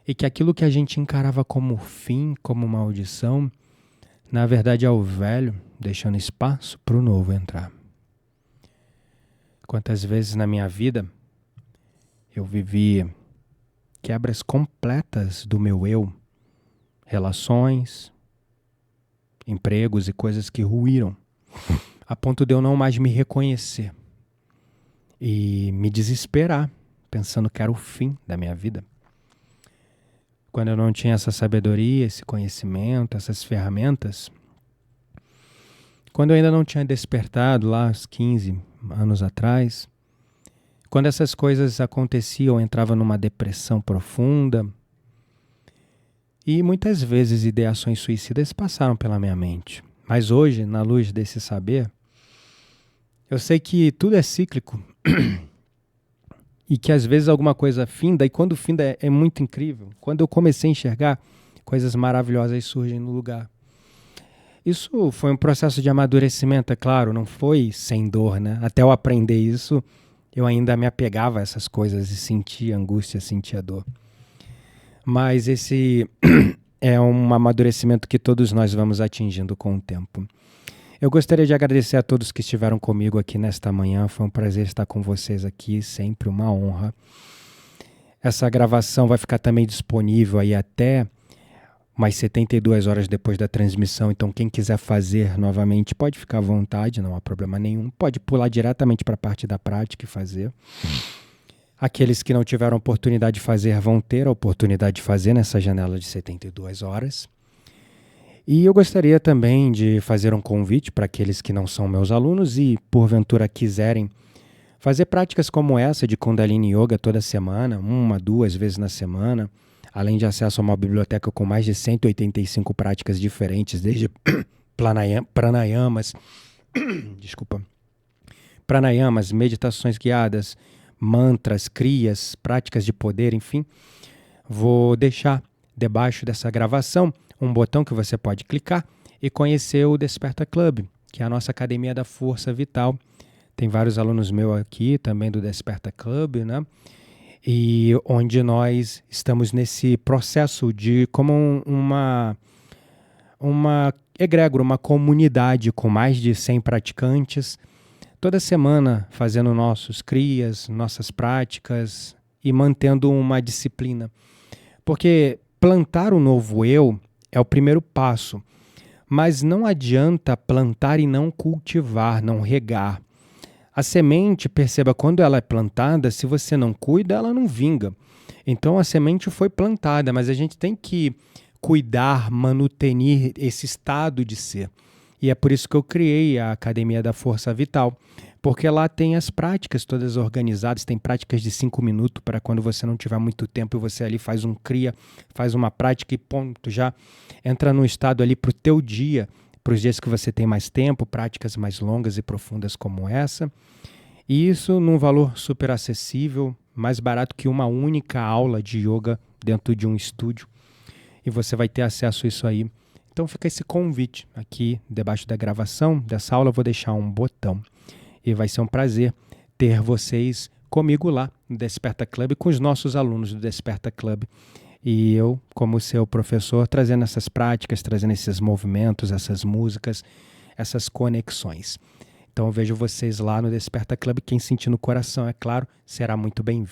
e que aquilo que a gente encarava como fim, como maldição, na verdade é o velho deixando espaço para o novo entrar. Quantas vezes na minha vida eu vivi quebras completas do meu eu, relações, empregos e coisas que ruíram, a ponto de eu não mais me reconhecer e me desesperar, pensando que era o fim da minha vida. Quando eu não tinha essa sabedoria, esse conhecimento, essas ferramentas, quando eu ainda não tinha despertado lá aos 15 anos atrás, quando essas coisas aconteciam, eu entrava numa depressão profunda e muitas vezes ideações suicidas passaram pela minha mente. Mas hoje, na luz desse saber, eu sei que tudo é cíclico e que às vezes alguma coisa finda, e quando finda é muito incrível. Quando eu comecei a enxergar, coisas maravilhosas surgem no lugar. Isso foi um processo de amadurecimento, é claro, não foi sem dor, né? Até eu aprender isso, eu ainda me apegava a essas coisas e sentia angústia, sentia dor. Mas é um amadurecimento que todos nós vamos atingindo com o tempo. Eu gostaria de agradecer a todos que estiveram comigo aqui nesta manhã. Foi um prazer estar com vocês aqui, sempre uma honra. Essa gravação vai ficar também disponível aí até mais 72 horas depois da transmissão. Então, quem quiser fazer novamente, pode ficar à vontade, não há problema nenhum. Pode pular diretamente para a parte da prática e fazer. Aqueles que não tiveram oportunidade de fazer vão ter a oportunidade de fazer nessa janela de 72 horas. E eu gostaria também de fazer um convite para aqueles que não são meus alunos e, porventura, quiserem fazer práticas como essa de Kundalini Yoga toda semana, 1, 2 vezes na semana, além de acesso a uma biblioteca com mais de 185 práticas diferentes, desde pranayamas, pranayamas, meditações guiadas, mantras, kriyas, práticas de poder, enfim. Vou deixar debaixo dessa gravação um botão que você pode clicar e conhecer o Desperta Club, que é a nossa academia da força vital. Tem vários alunos meus aqui também do Desperta Club, né? E onde nós estamos nesse processo de como uma egrégora, uma comunidade com mais de 100 praticantes, toda semana fazendo nossos kriyas, nossas práticas e mantendo uma disciplina. Porque plantar o novo eu é o primeiro passo, mas não adianta plantar e não cultivar, não regar. A semente, perceba, quando ela é plantada, se você não cuida, ela não vinga. Então a semente foi plantada, mas a gente tem que cuidar, manutenir esse estado de ser. E é por isso que eu criei a Academia da Força Vital, porque lá tem as práticas todas organizadas, tem práticas de 5 minutos para quando você não tiver muito tempo e você ali faz um kriya, faz uma prática e ponto, já entra num estado ali para o teu dia, para os dias que você tem mais tempo, práticas mais longas e profundas como essa. E isso num valor super acessível, mais barato que uma única aula de yoga dentro de um estúdio. E você vai ter acesso a isso aí. Então fica esse convite aqui debaixo da gravação dessa aula. Eu vou deixar um botão. E vai ser um prazer ter vocês comigo lá no Desperta Club, com os nossos alunos do Desperta Club. E eu, como seu professor, trazendo essas práticas, trazendo esses movimentos, essas músicas, essas conexões. Então eu vejo vocês lá no Desperta Club. Quem sentir no coração, é claro, será muito bem-vindo.